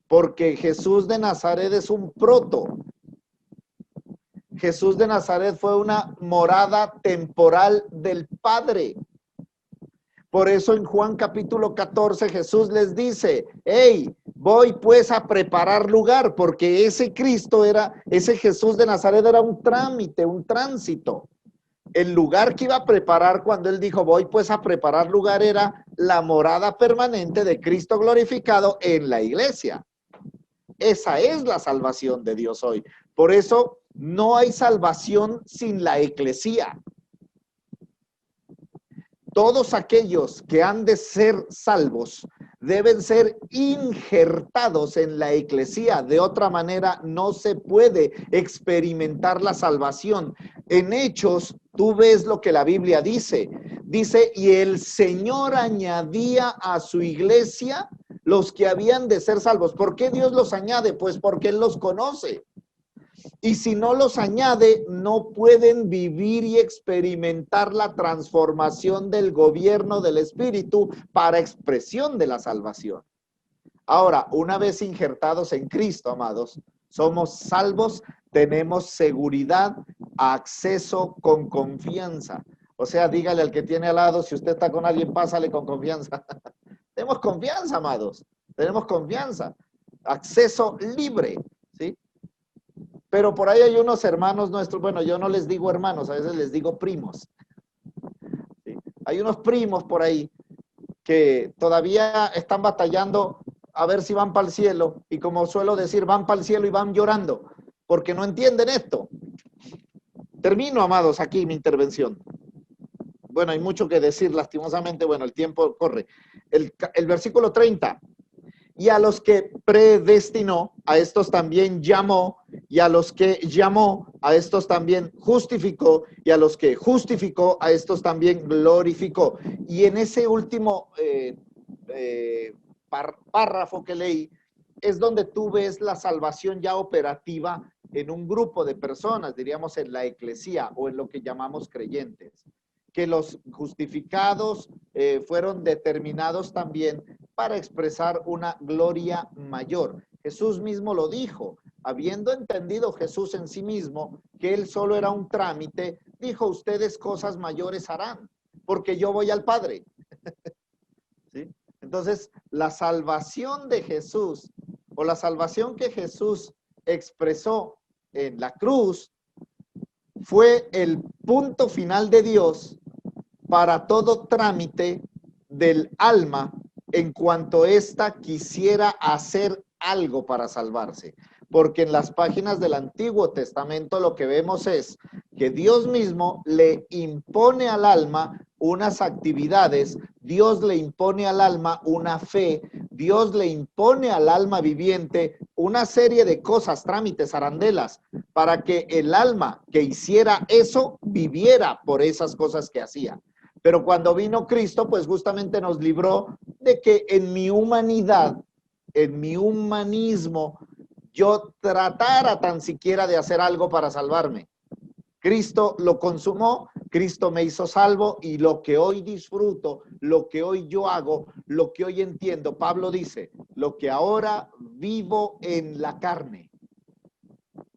Porque Jesús de Nazaret es un proto. Jesús de Nazaret fue una morada temporal del Padre. Por eso en Juan capítulo 14 Jesús les dice, hey, Voy pues a preparar lugar, porque ese Cristo era, ese Jesús de Nazaret era un trámite, un tránsito. El lugar que iba a preparar cuando él dijo, voy pues a preparar lugar, era la morada permanente de Cristo glorificado en la iglesia. Esa es la salvación de Dios hoy. Por eso no hay salvación sin la eclesía. Todos aquellos que han de ser salvos deben ser injertados en la eclesía. De otra manera, no se puede experimentar la salvación. En Hechos, tú ves lo que la Biblia dice. Dice, y el Señor añadía a su iglesia los que habían de ser salvos. ¿Por qué Dios los añade? Pues porque Él los conoce. Y si no los añade, no pueden vivir y experimentar la transformación del gobierno del Espíritu para expresión de la salvación. Ahora, una vez injertados en Cristo, amados, somos salvos, tenemos seguridad, acceso con confianza. O sea, dígale al que tiene al lado, si usted está con alguien, pásale con confianza. Tenemos confianza, amados, tenemos confianza, acceso libre, ¿sí? Pero por ahí hay unos hermanos nuestros, bueno, yo no les digo hermanos, a veces les digo primos. ¿Sí? Hay unos primos por ahí que todavía están batallando a ver si van para el cielo. Y como suelo decir, van para el cielo y van llorando, porque no entienden esto. Termino, amados, aquí mi intervención. Bueno, hay mucho que decir, lastimosamente, bueno, el tiempo corre. El versículo 30. Y a los que predestinó, a estos también llamó, y a los que llamó, a estos también justificó, y a los que justificó, a estos también glorificó. Y en ese último párrafo que leí, es donde tú ves la salvación ya operativa en un grupo de personas, diríamos en la eclesía o en lo que llamamos creyentes, que los justificados fueron determinados también para expresar una gloria mayor. Jesús mismo lo dijo, habiendo entendido Jesús en sí mismo que él solo era un trámite, dijo, ustedes cosas mayores harán, porque yo voy al Padre. ¿Sí? Entonces, la salvación de Jesús, o la salvación que Jesús expresó en la cruz, fue el punto final de Dios para todo trámite del alma en cuanto ésta quisiera hacer algo para salvarse. Porque en las páginas del Antiguo Testamento lo que vemos es que Dios mismo le impone al alma unas actividades, Dios le impone al alma una fe, Dios le impone al alma viviente una serie de cosas, trámites, arandelas, para que el alma que hiciera eso viviera por esas cosas que hacía. Pero cuando vino Cristo, pues justamente nos libró de que en mi humanidad, en mi humanismo, yo tratara tan siquiera de hacer algo para salvarme. Cristo lo consumó, Cristo me hizo salvo y lo que hoy disfruto, lo que hoy yo hago, lo que hoy entiendo, Pablo dice, lo que ahora vivo en la carne.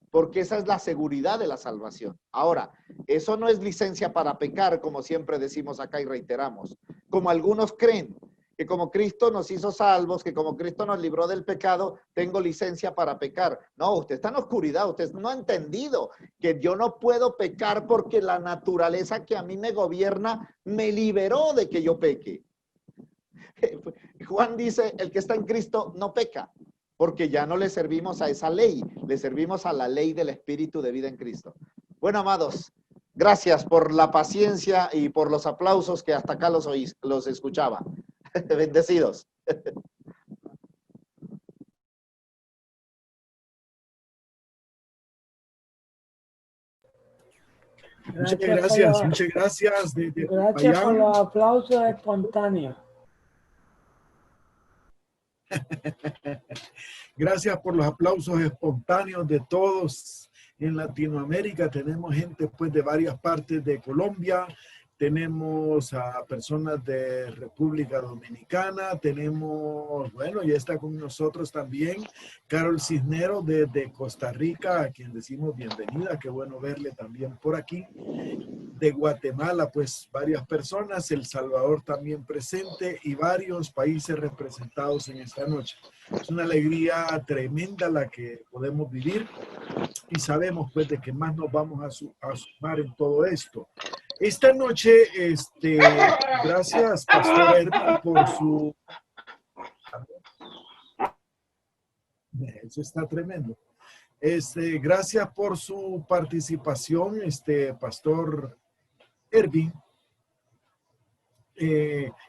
Porque esa es la seguridad de la salvación. Ahora, eso no es licencia para pecar, como siempre decimos acá y reiteramos. Como algunos creen, que como Cristo nos hizo salvos, que como Cristo nos libró del pecado, tengo licencia para pecar. No, usted está en oscuridad, usted no ha entendido que yo no puedo pecar porque la naturaleza que a mí me gobierna me liberó de que yo peque. Juan dice, el que está en Cristo no peca, porque ya no le servimos a esa ley, le servimos a la ley del Espíritu de vida en Cristo. Bueno, amados, gracias por la paciencia y por los aplausos que hasta acá los escuchaba. Bendecidos. Muchas gracias, muchas gracias. Gracias por los aplausos espontáneos. Gracias por los aplausos espontáneos de todos. En Latinoamérica tenemos gente pues de varias partes de Colombia, tenemos a personas de República Dominicana, tenemos, bueno, ya está con nosotros también Carol Cisneros de Costa Rica, a quien decimos bienvenida, qué bueno verle también por aquí. de Guatemala, pues varias personas, El Salvador también presente y varios países representados en esta noche. Es una alegría tremenda la que podemos vivir y sabemos pues de que más nos vamos a sumar en todo esto. Esta noche, gracias Pastor Erwin por su... Eso está tremendo. Gracias por su participación, Pastor Erwin.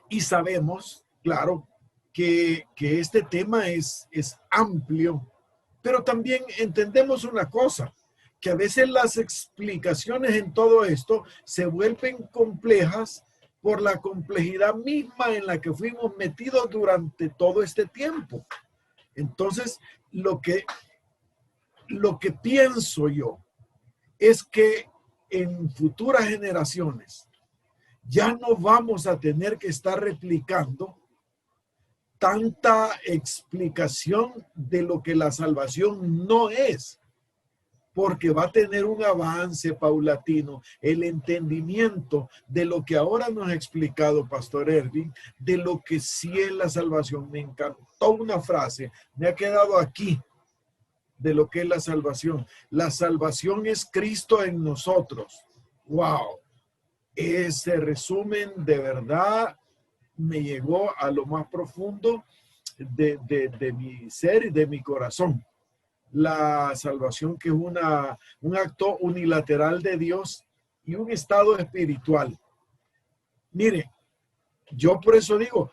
Y sabemos, claro, que este tema es amplio, pero también entendemos una cosa, que a veces las explicaciones en todo esto se vuelven complejas por la complejidad misma en la que fuimos metidos durante todo este tiempo. Entonces, lo que pienso yo es que en futuras generaciones ya no vamos a tener que estar replicando tanta explicación de lo que la salvación no es, porque va a tener un avance paulatino, el entendimiento de lo que ahora nos ha explicado Pastor Erwin, de lo que sí es la salvación. Me encantó una frase, me ha quedado aquí, de lo que es la salvación. La salvación es Cristo en nosotros. ¡Wow! Ese resumen de verdad me llegó a lo más profundo de mi ser y de mi corazón. La salvación, que es un acto unilateral de Dios y un estado espiritual. Mire, yo por eso digo,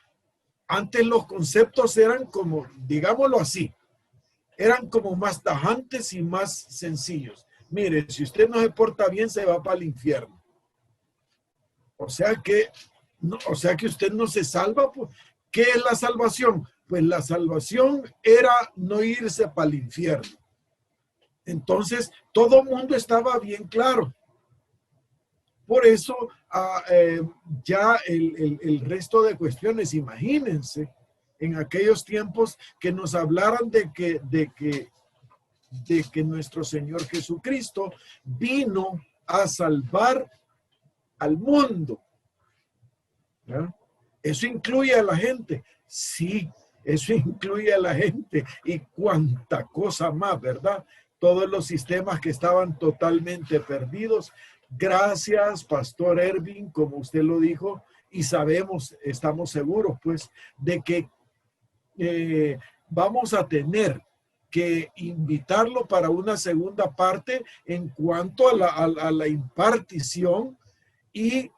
antes los conceptos eran como, digámoslo así, eran como más tajantes y más sencillos. Mire, si usted no se porta bien, se va para el infierno. O sea que usted no se salva. Pues, ¿qué es la salvación? Pues la salvación era no irse para el infierno. Entonces, todo el mundo estaba bien claro. Por eso, ya el resto de cuestiones, imagínense, en aquellos tiempos que nos hablaran de que nuestro Señor Jesucristo vino a salvar al mundo. ¿Ya? ¿Eso incluye a la gente? Sí, eso incluye a la gente y cuánta cosa más, ¿verdad? Todos los sistemas que estaban totalmente perdidos. Gracias, Pastor Erwin, como usted lo dijo, y sabemos, estamos seguros, pues, de que vamos a tener que invitarlo para una segunda parte en cuanto a la impartición. Y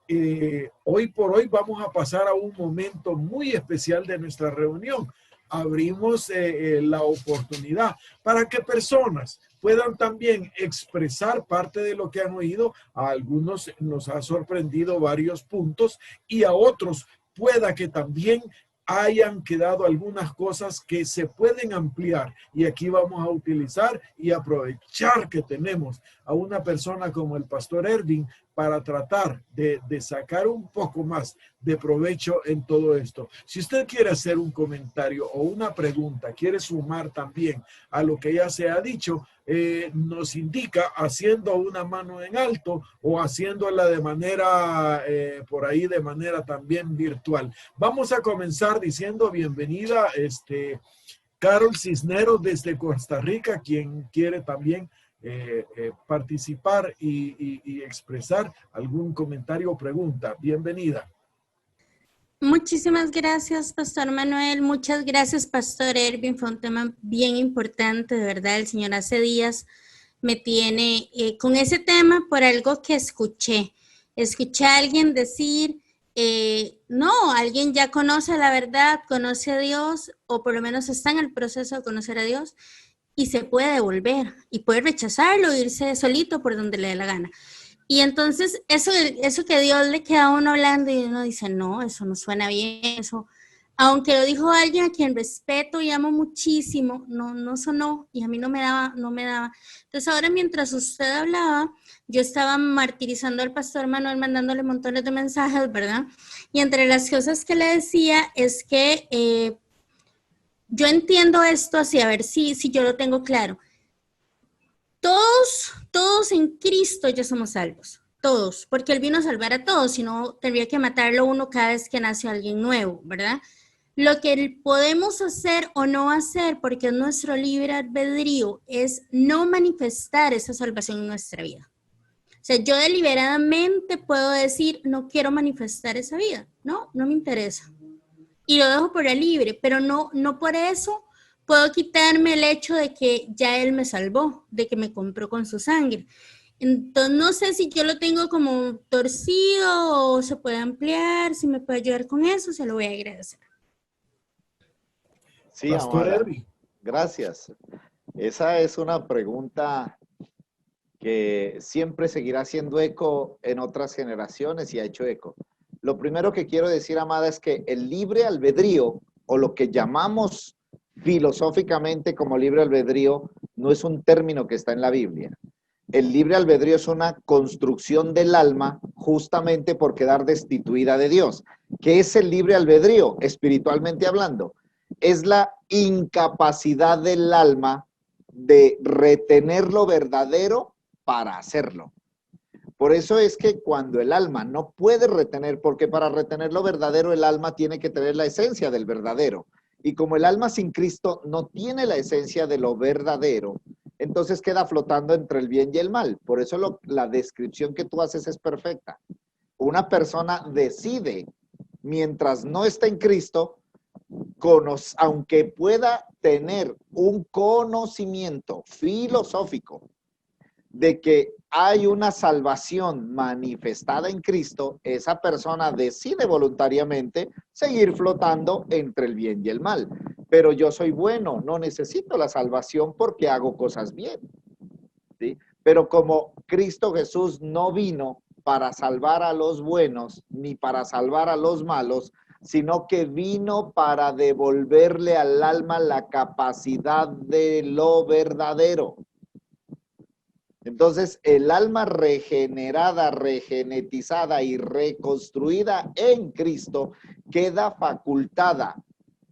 hoy por hoy vamos a pasar a un momento muy especial de nuestra reunión. Abrimos la oportunidad para que personas puedan también expresar parte de lo que han oído. A algunos nos ha sorprendido varios puntos y a otros pueda que también hayan quedado algunas cosas que se pueden ampliar, y aquí vamos a utilizar y aprovechar que tenemos a una persona como el Pastor Erwin para tratar de sacar un poco más de provecho en todo esto. Si usted quiere hacer un comentario o una pregunta, quiere sumar también a lo que ya se ha dicho, nos indica haciendo una mano en alto o haciéndola de manera, por ahí de manera también virtual. Vamos a comenzar diciendo bienvenida, Carol Cisneros desde Costa Rica, quien quiere también participar y expresar algún comentario o pregunta. Bienvenida. Muchísimas gracias, Pastor Manuel. Muchas gracias, Pastor Erwin. Fue un tema bien importante, de verdad. El Señor hace días me tiene con ese tema por algo que escuché. Escuché a alguien decir, no, alguien ya conoce la verdad, conoce a Dios, o por lo menos está en el proceso de conocer a Dios, y se puede devolver, y puede rechazarlo, irse solito por donde le dé la gana. Y entonces eso que Dios le queda a uno hablando y uno dice, no, eso no suena bien, eso, aunque lo dijo alguien a quien respeto y amo muchísimo, no sonó y a mí no me daba. Entonces ahora mientras usted hablaba, yo estaba martirizando al Pastor Manuel, mandándole montones de mensajes, ¿verdad? Y entre las cosas que le decía es que yo entiendo esto así, a ver si yo lo tengo claro. Todos en Cristo ya somos salvos. todos, porque Él vino a salvar a todos, si no tendría que matarlo uno cada vez que nace alguien nuevo, ¿verdad? Lo que podemos hacer o no hacer, porque es nuestro libre albedrío, es no manifestar esa salvación en nuestra vida. O sea, yo deliberadamente puedo decir, no quiero manifestar esa vida, no me interesa. Y lo dejo por el libre, pero no por eso puedo quitarme el hecho de que ya Él me salvó, de que me compró con su sangre. Entonces, no sé si yo lo tengo como torcido o se puede ampliar, si me puede ayudar con eso, se lo voy a agradecer. Sí, Pastor amada. Erwin. Gracias. Esa es una pregunta que siempre seguirá haciendo eco en otras generaciones y ha hecho eco. Lo primero que quiero decir, amada, es que el libre albedrío, o lo que llamamos filosóficamente como libre albedrío, no es un término que está en la Biblia. El libre albedrío es una construcción del alma justamente por quedar destituida de Dios. ¿Qué es el libre albedrío, espiritualmente hablando? Es la incapacidad del alma de retener lo verdadero para hacerlo. Por eso es que cuando el alma no puede retener, porque para retener lo verdadero el alma tiene que tener la esencia del verdadero. Y como el alma sin Cristo no tiene la esencia de lo verdadero, entonces queda flotando entre el bien y el mal. Por eso la descripción que tú haces es perfecta. Una persona decide, mientras no está en Cristo, aunque pueda tener un conocimiento filosófico de que hay una salvación manifestada en Cristo, esa persona decide voluntariamente seguir flotando entre el bien y el mal. Pero yo soy bueno, no necesito la salvación porque hago cosas bien, ¿sí? Pero como Cristo Jesús no vino para salvar a los buenos ni para salvar a los malos, sino que vino para devolverle al alma la capacidad de lo verdadero. Entonces, el alma regenerada, regenetizada y reconstruida en Cristo queda facultada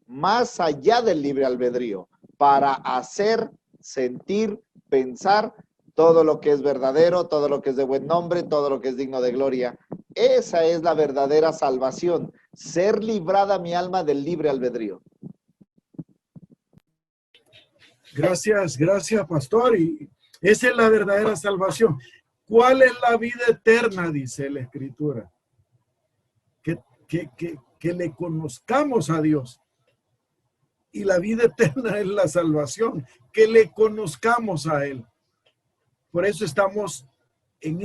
más allá del libre albedrío para hacer, sentir, pensar todo lo que es verdadero, todo lo que es de buen nombre, todo lo que es digno de gloria. Esa es la verdadera salvación, ser librada mi alma del libre albedrío. Gracias, pastor. Y esa es la verdadera salvación. ¿Cuál es la vida eterna? Dice la Escritura. Que le conozcamos a Dios. Y la vida eterna es la salvación, que le conozcamos a Él. Por eso estamos en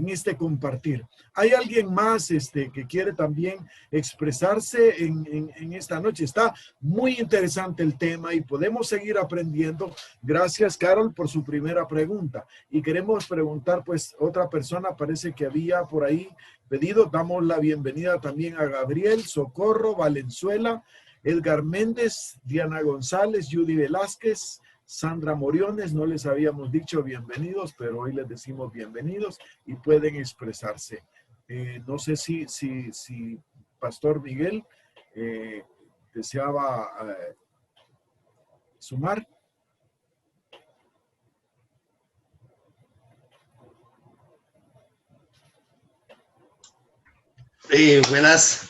este compartir. ¿Hay alguien más que quiere también expresarse en esta noche? Está muy interesante el tema y podemos seguir aprendiendo. Gracias, Carol, por su primera pregunta. Y queremos preguntar, pues, otra persona parece que había por ahí pedido. Damos la bienvenida también a Gabriel, Socorro, Valenzuela, Edgar Méndez, Diana González, Judy Velázquez, Sandra Moriones. No les habíamos dicho bienvenidos, pero hoy les decimos bienvenidos y pueden expresarse. No sé si Pastor Miguel deseaba sumar. Buenas,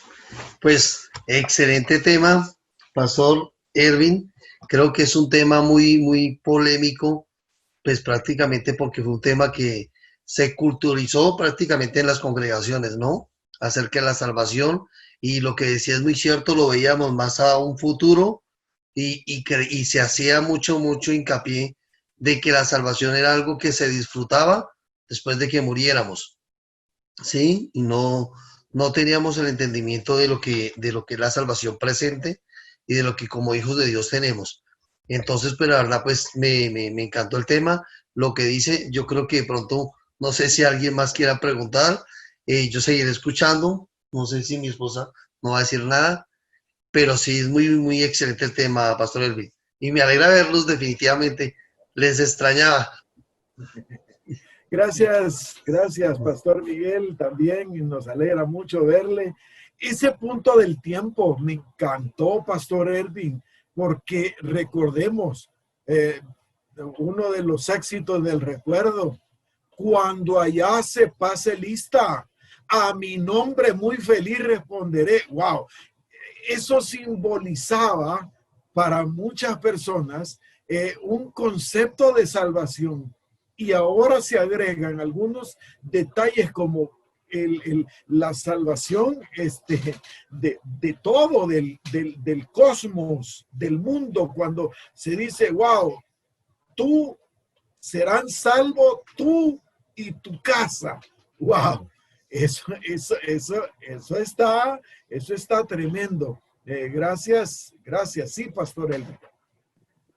pues excelente tema, Pastor Erwin. Creo que es un tema muy polémico, pues prácticamente porque fue un tema que se culturizó prácticamente en las congregaciones, ¿no? Acerca de la salvación, y lo que decía es muy cierto, lo veíamos más a un futuro y se hacía mucho hincapié de que la salvación era algo que se disfrutaba después de que muriéramos, ¿sí? Y no teníamos el entendimiento de lo que es la salvación presente y de lo que como hijos de Dios tenemos. Entonces, pues la verdad, pues me encantó el tema. Lo que dice, yo creo que de pronto, no sé si alguien más quiera preguntar, yo seguiré escuchando, no sé si mi esposa no va a decir nada, pero sí es muy excelente el tema, Pastor Elvin. Y me alegra verlos definitivamente, les extrañaba. Gracias, Pastor Miguel, también nos alegra mucho verle. Ese punto del tiempo me encantó, Pastor Erwin, porque recordemos uno de los éxitos del recuerdo, cuando allá se pase lista, a mi nombre muy feliz responderé. Wow, eso simbolizaba para muchas personas un concepto de salvación. Y ahora se agregan algunos detalles como la salvación de todo, del cosmos, del mundo, cuando se dice, wow, tú serán salvos tú y tu casa. Wow, eso está tremendo. Gracias, sí, Pastor Elvin.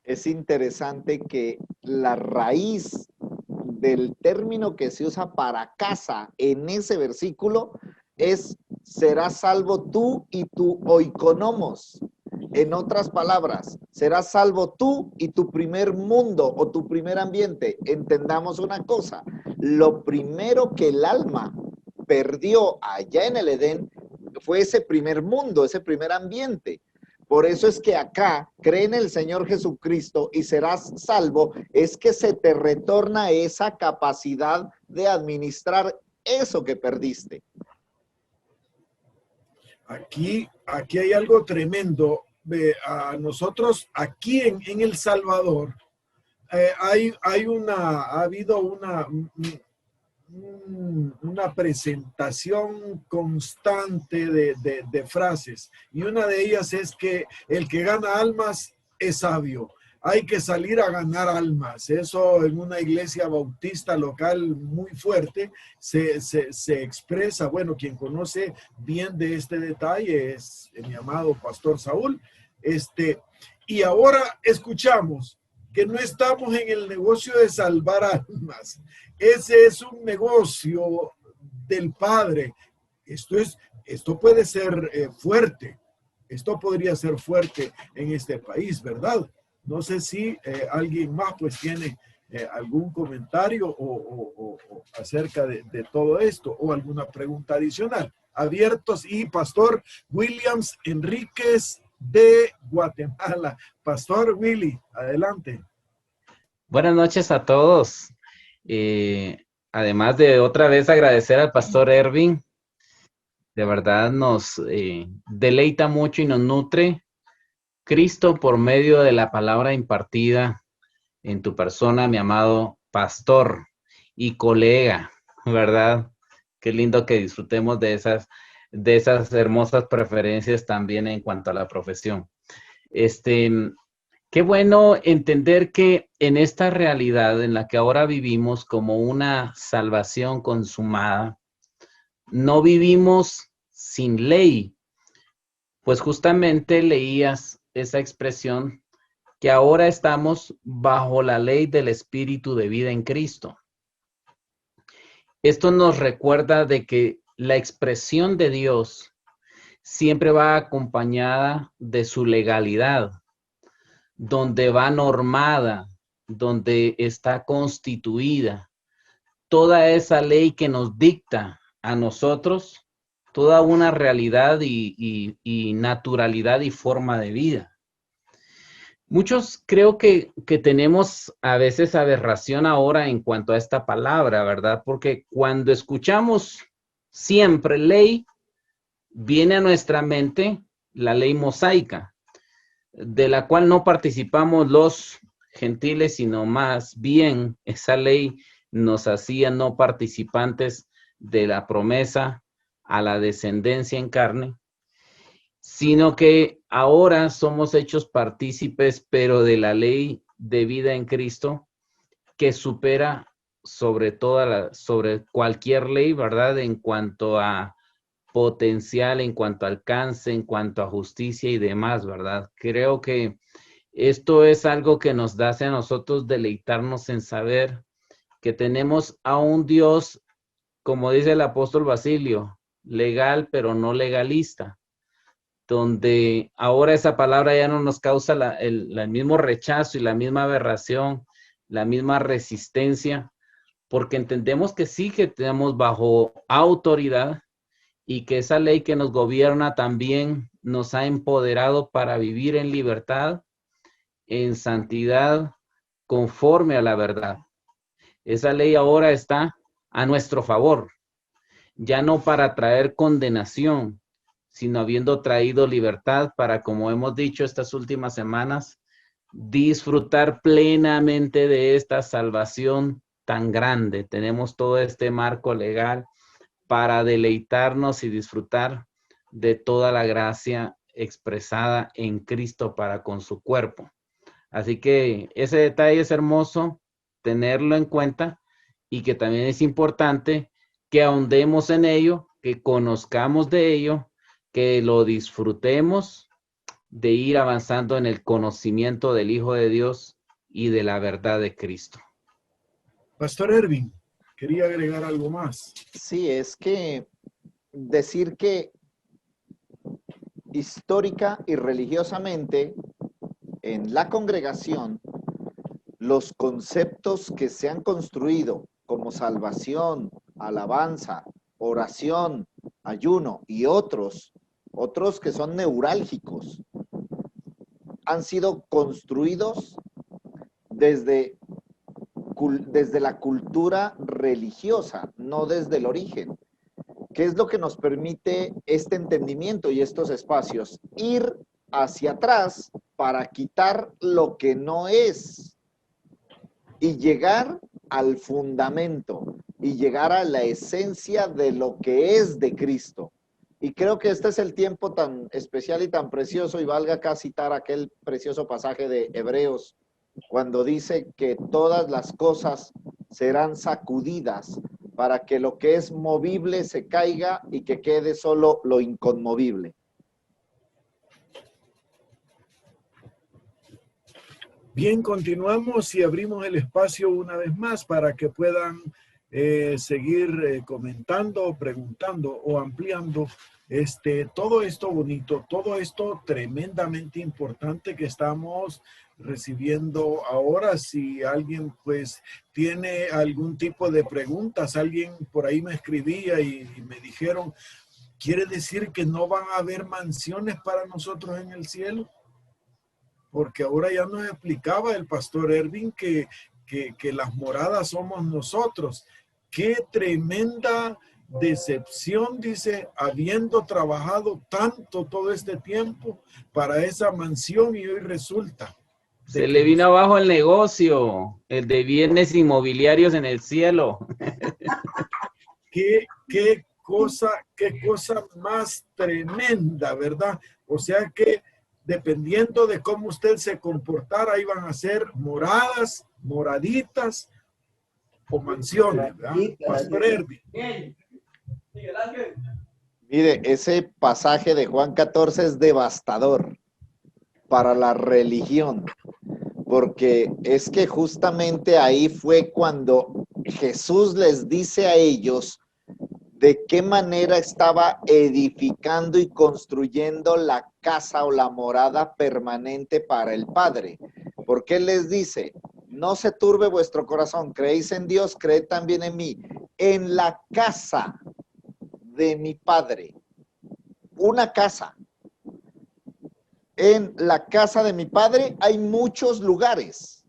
Es interesante que la raíz del término que se usa para casa en ese versículo es: serás salvo tú y tu oikonomos. En otras palabras, serás salvo tú y tu primer mundo o tu primer ambiente. Entendamos una cosa: lo primero que el alma perdió allá en el Edén fue ese primer mundo, ese primer ambiente. Por eso es que acá, cree en el Señor Jesucristo y serás salvo, es que se te retorna esa capacidad de administrar eso que perdiste. Aquí hay algo tremendo. A nosotros, aquí en El Salvador, ha habido una presentación constante de frases, y una de ellas es que el que gana almas es sabio. Hay que salir a ganar almas. Eso en una iglesia bautista local muy fuerte se expresa. Bueno, quien conoce bien de este detalle es mi amado Pastor Saúl. Y ahora escuchamos que no estamos en el negocio de salvar almas. Ese es un negocio del Padre. Esto puede ser fuerte. Esto podría ser fuerte en este país, ¿verdad? No sé si alguien más pues tiene algún comentario o acerca de todo esto, o alguna pregunta adicional. Abiertos. Y Pastor Williams Enríquez de Guatemala. Pastor Willy, adelante. Buenas noches a todos. Además de otra vez agradecer al Pastor Ervin, de verdad nos deleita mucho y nos nutre Cristo por medio de la palabra impartida en tu persona, mi amado pastor y colega, ¿verdad? Qué lindo que disfrutemos de esas hermosas preferencias también en cuanto a la profesión. Qué bueno entender que en esta realidad en la que ahora vivimos como una salvación consumada, no vivimos sin ley. Pues justamente leías esa expresión que ahora estamos bajo la ley del Espíritu de vida en Cristo. Esto nos recuerda de que la expresión de Dios siempre va acompañada de su legalidad, donde va normada, donde está constituida toda esa ley que nos dicta a nosotros toda una realidad y naturalidad y forma de vida. Muchos creo que tenemos a veces aberración ahora en cuanto a esta palabra, ¿verdad? Porque cuando escuchamos siempre ley, viene a nuestra mente la ley mosaica, de la cual no participamos los gentiles, sino más bien esa ley nos hacía no participantes de la promesa a la descendencia en carne, sino que ahora somos hechos partícipes, pero de la ley de vida en Cristo, que supera sobre cualquier ley, ¿verdad? En cuanto a potencial, en cuanto a alcance, en cuanto a justicia y demás, ¿verdad? Creo que esto es algo que nos hace a nosotros deleitarnos en saber que tenemos a un Dios, como dice el apóstol Basilio, legal pero no legalista, donde ahora esa palabra ya no nos causa el mismo rechazo y la misma aberración, la misma resistencia, porque entendemos que sí que tenemos bajo autoridad y que esa ley que nos gobierna también nos ha empoderado para vivir en libertad, en santidad, conforme a la verdad. Esa ley ahora está a nuestro favor, ya no para traer condenación, sino habiendo traído libertad para, como hemos dicho estas últimas semanas, disfrutar plenamente de esta salvación tan grande. Tenemos todo este marco legal para deleitarnos y disfrutar de toda la gracia expresada en Cristo para con su cuerpo. Así que ese detalle es hermoso tenerlo en cuenta y que también es importante que ahondemos en ello, que conozcamos de ello, que lo disfrutemos de ir avanzando en el conocimiento del Hijo de Dios y de la verdad de Cristo. Pastor Ervin, quería agregar algo más. Sí, es que decir que histórica y religiosamente en la congregación los conceptos que se han construido como salvación, alabanza, oración, ayuno y otros que son neurálgicos, han sido construidos desde la cultura religiosa, no desde el origen. ¿Qué es lo que nos permite este entendimiento y estos espacios? Ir hacia atrás para quitar lo que no es y llegar al fundamento y llegar a la esencia de lo que es de Cristo. Y creo que este es el tiempo tan especial y tan precioso, y valga acá citar aquel precioso pasaje de Hebreos, cuando dice que todas las cosas serán sacudidas para que lo que es movible se caiga y que quede solo lo inconmovible. Bien, continuamos y abrimos el espacio una vez más para que puedan seguir comentando, preguntando o ampliando todo esto bonito, todo esto tremendamente importante que estamos recibiendo ahora. Si alguien pues tiene algún tipo de preguntas, alguien por ahí me escribía y me dijeron, ¿quiere decir que no van a haber mansiones para nosotros en el cielo? Porque ahora ya nos explicaba el pastor Ervin que las moradas somos nosotros. Qué tremenda decepción, dice, habiendo trabajado tanto todo este tiempo para esa mansión y hoy resulta. Se le vino abajo el negocio, el de bienes inmobiliarios en el cielo. Qué cosa más tremenda, ¿verdad? O sea que dependiendo de cómo usted se comportara, ahí van a ser moradas, moraditas o mansiones, ¿verdad? Pastor Ervin. Mire, ese pasaje de Juan 14 es devastador para la religión, porque es que justamente ahí fue cuando Jesús les dice a ellos de qué manera estaba edificando y construyendo la casa o la morada permanente para el Padre. Porque Él les dice, no se turbe vuestro corazón, creéis en Dios, creed también en mí. En la casa de mi Padre, una casa. En la casa de mi Padre hay muchos lugares.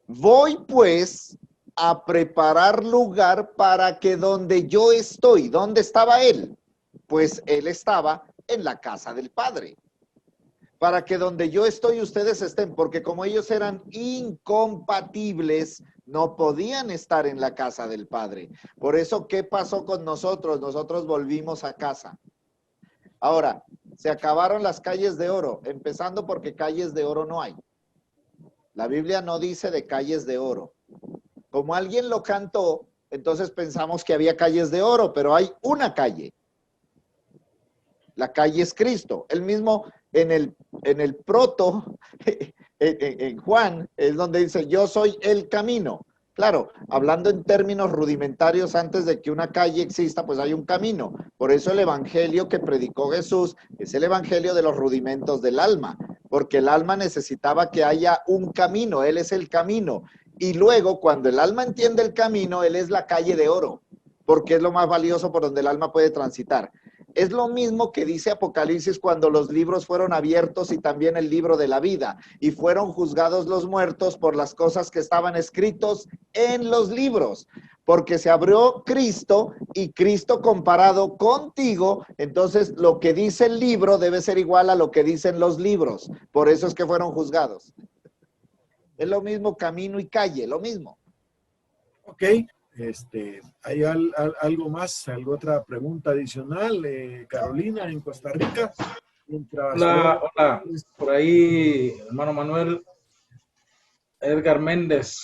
Voy pues a preparar lugar para que donde yo estoy, ¿dónde estaba Él? Pues Él estaba en la casa del Padre. Para que donde yo estoy ustedes estén, porque como ellos eran incompatibles, no podían estar en la casa del Padre. Por eso, ¿qué pasó con nosotros? Nosotros volvimos a casa. Ahora, se acabaron las calles de oro, empezando porque calles de oro no hay. La Biblia no dice de calles de oro. Como alguien lo cantó, entonces pensamos que había calles de oro, pero hay una calle. La calle es Cristo. Él mismo en el proto, en Juan, es donde dice, yo soy el camino. Claro, hablando en términos rudimentarios, antes de que una calle exista, pues hay un camino. Por eso el evangelio que predicó Jesús es el evangelio de los rudimentos del alma, porque el alma necesitaba que haya un camino, Él es el camino. Y luego, cuando el alma entiende el camino, Él es la calle de oro, porque es lo más valioso por donde el alma puede transitar. Es lo mismo que dice Apocalipsis cuando los libros fueron abiertos y también el libro de la vida, y fueron juzgados los muertos por las cosas que estaban escritos en los libros, porque se abrió Cristo y Cristo comparado contigo, entonces lo que dice el libro debe ser igual a lo que dicen los libros, por eso es que fueron juzgados. Es lo mismo camino y calle, lo mismo. Ok, ¿hay algo más? ¿Alguna otra pregunta adicional? Carolina, en Costa Rica. Hola, hola. Por ahí, hermano Manuel, Edgar Méndez,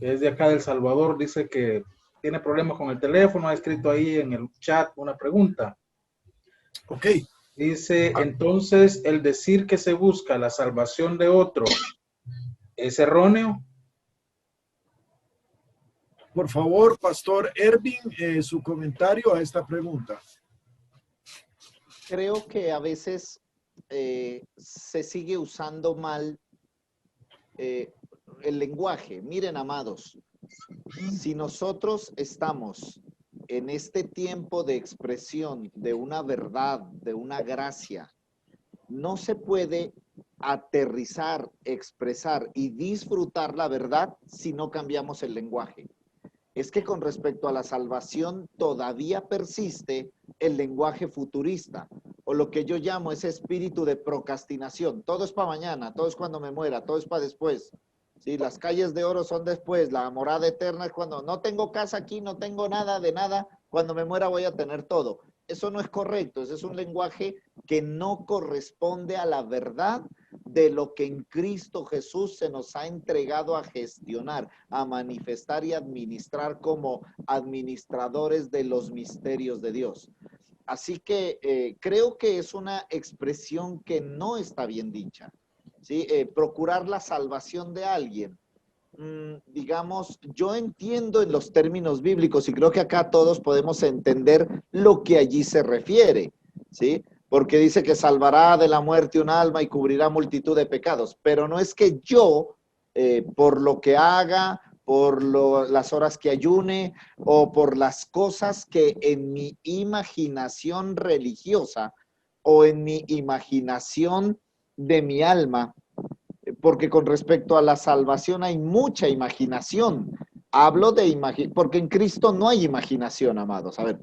que es de acá de El Salvador, dice que tiene problemas con el teléfono, ha escrito ahí en el chat una pregunta. Ok. Dice, entonces, el decir que se busca la salvación de otro, ¿es erróneo? Por favor, Pastor Ervin, su comentario a esta pregunta. Creo que a veces se sigue usando mal el lenguaje. Miren, amados, si nosotros estamos en este tiempo de expresión de una verdad, de una gracia, no se puede aterrizar, expresar y disfrutar la verdad si no cambiamos el lenguaje. Es que con respecto a la salvación todavía persiste el lenguaje futurista, o lo que yo llamo ese espíritu de procrastinación. Todo es para mañana, todo es cuando me muera, todo es para después. Sí, las calles de oro son después, la morada eterna es cuando no tengo casa aquí, no tengo nada de nada, cuando me muera voy a tener todo. Eso no es correcto, ese es un lenguaje que no corresponde a la verdad de lo que en Cristo Jesús se nos ha entregado a gestionar, a manifestar y administrar como administradores de los misterios de Dios. Así que creo que es una expresión que no está bien dicha, ¿sí? Procurar la salvación de alguien. Digamos, yo entiendo en los términos bíblicos y creo que acá todos podemos entender lo que allí se refiere, ¿sí? Porque dice que salvará de la muerte un alma y cubrirá multitud de pecados, pero no es que yo, por lo que haga, por las horas que ayune o por las cosas que en mi imaginación religiosa o en mi imaginación de mi alma, porque con respecto a la salvación hay mucha imaginación. Hablo de porque en Cristo no hay imaginación, amados. A ver,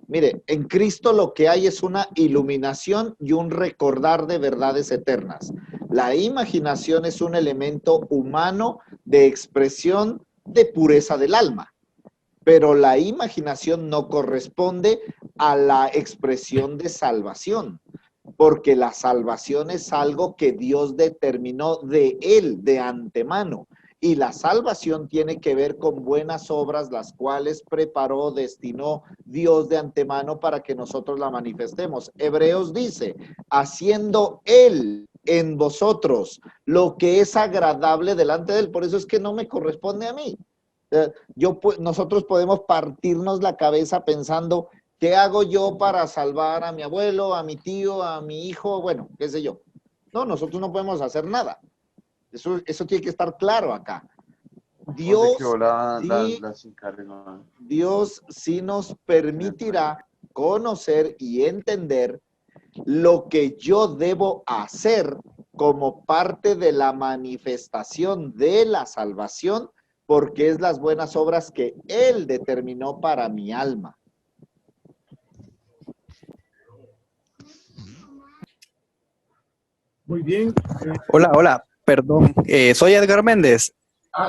mire, en Cristo lo que hay es una iluminación y un recordar de verdades eternas. La imaginación es un elemento humano de expresión de pureza del alma, pero la imaginación no corresponde a la expresión de salvación, porque la salvación es algo que Dios determinó de él de antemano. Y la salvación tiene que ver con buenas obras, las cuales preparó, destinó Dios de antemano para que nosotros la manifestemos. Hebreos dice, haciendo Él en vosotros lo que es agradable delante de Él. Por eso es que no me corresponde a mí. Nosotros podemos partirnos la cabeza pensando, ¿qué hago yo para salvar a mi abuelo, a mi tío, a mi hijo? Bueno, qué sé yo. No, nosotros no podemos hacer nada. Eso tiene que estar claro acá. Dios sí nos permitirá conocer y entender lo que yo debo hacer como parte de la manifestación de la salvación, porque es las buenas obras que Él determinó para mi alma. Muy bien. Hola, perdón. Soy Edgar Méndez.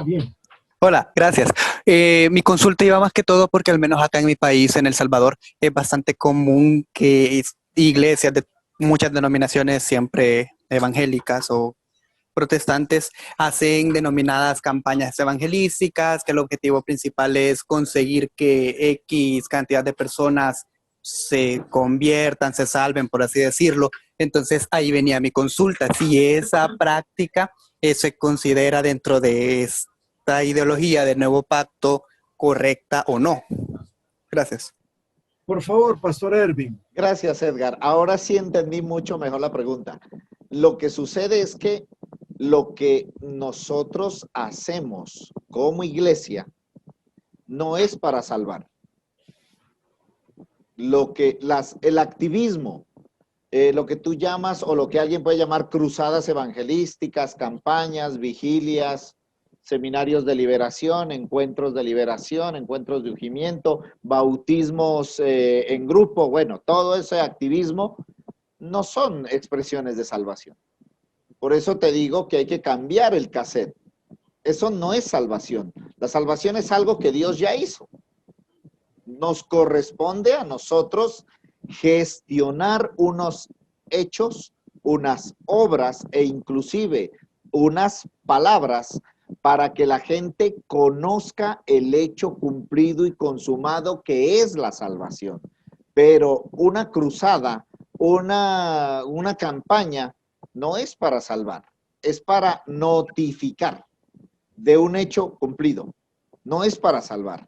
Bien. Hola, gracias. Mi consulta iba más que todo porque al menos acá en mi país, en El Salvador, es bastante común que iglesias de muchas denominaciones, siempre evangélicas o protestantes, hacen denominadas campañas evangelísticas, que el objetivo principal es conseguir que X cantidad de personas se conviertan, se salven, por así decirlo. Entonces ahí venía mi consulta, si esa práctica se considera dentro de esta ideología del nuevo pacto correcta o no. Gracias. Por favor, Pastor Ervin. Gracias, Edgar. Ahora sí entendí mucho mejor la pregunta. Lo que sucede es que lo que nosotros hacemos como iglesia no es para salvar. el activismo, lo que tú llamas o lo que alguien puede llamar cruzadas evangelísticas, campañas, vigilias, seminarios de liberación, encuentros de ungimiento, bautismos en grupo, bueno, todo ese activismo no son expresiones de salvación. Por eso te digo que hay que cambiar el cassette. Eso no es salvación. La salvación es algo que Dios ya hizo. Nos corresponde a nosotros gestionar unos hechos, unas obras e inclusive unas palabras para que la gente conozca el hecho cumplido y consumado que es la salvación. Pero una cruzada, una campaña no es para salvar, es para notificar de un hecho cumplido, no es para salvar.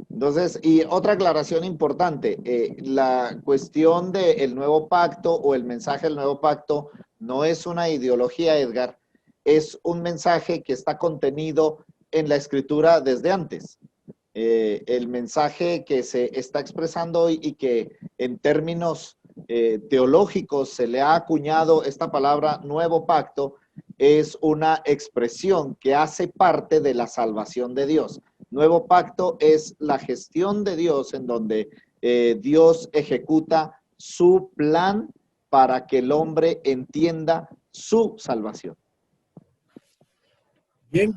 Entonces, y otra aclaración importante, la cuestión del nuevo pacto o el mensaje del nuevo pacto no es una ideología, Edgar, es un mensaje que está contenido en la escritura desde antes. El mensaje que se está expresando hoy y que en términos teológicos se le ha acuñado esta palabra nuevo pacto es una expresión que hace parte de la salvación de Dios. Nuevo pacto es la gestión de Dios en donde Dios ejecuta su plan para que el hombre entienda su salvación. Bien,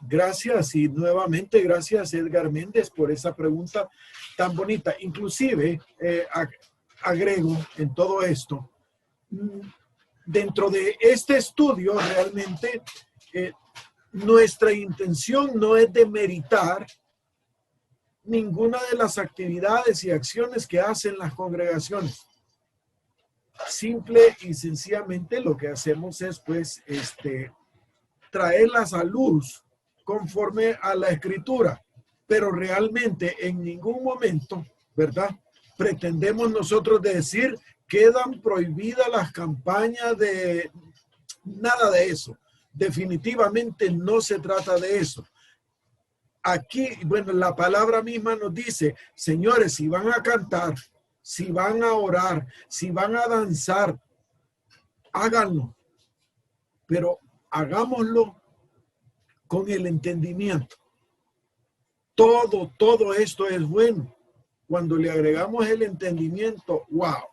gracias y nuevamente gracias Edgar Méndez por esa pregunta tan bonita. Inclusive agrego en todo esto, dentro de este estudio realmente nuestra intención no es demeritar ninguna de las actividades y acciones que hacen las congregaciones. Simple y sencillamente lo que hacemos es pues traerlas a luz conforme a la escritura, pero realmente en ningún momento, ¿verdad? Pretendemos nosotros decir quedan prohibidas las campañas de nada de eso. Definitivamente no se trata de eso. Aquí, bueno, la palabra misma nos dice, señores, si van a cantar, si van a orar, si van a danzar, háganlo, pero hagámoslo con el entendimiento. Todo esto es bueno. Cuando le agregamos el entendimiento, wow,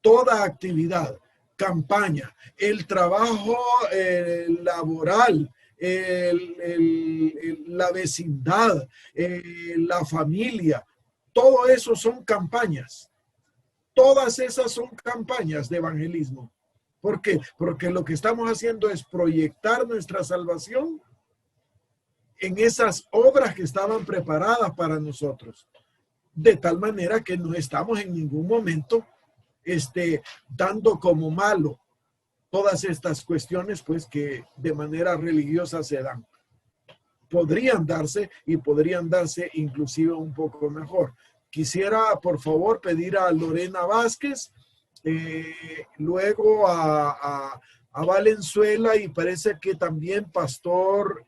toda actividad, campaña, el trabajo laboral, la vecindad, la familia, todo eso son campañas. Todas esas son campañas de evangelismo. ¿Por qué? Porque lo que estamos haciendo es proyectar nuestra salvación en esas obras que estaban preparadas para nosotros. De tal manera que no estamos en ningún momento dando como malo todas estas cuestiones pues que de manera religiosa se dan. Podrían darse y podrían darse inclusive un poco mejor. Quisiera por favor pedir a Lorena Vázquez, luego a Valenzuela y parece que también Pastor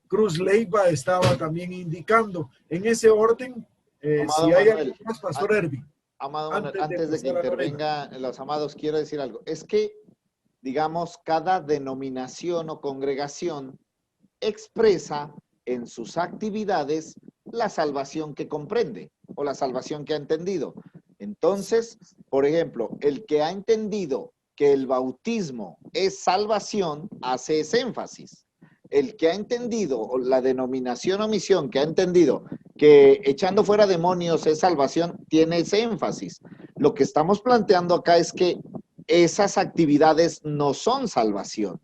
Cruz Leiva estaba también indicando. En ese orden, si hay algo más, Pastor Ervin. Amado Manuel, antes de que intervengan los amados, quiero decir algo. Es que, digamos, cada denominación o congregación expresa en sus actividades la salvación que comprende o la salvación que ha entendido. Entonces, por ejemplo, el que ha entendido que el bautismo es salvación, hace ese énfasis. El que ha entendido, o la denominación o misión que ha entendido que echando fuera demonios es salvación, tiene ese énfasis. Lo que estamos planteando acá es que esas actividades no son salvación.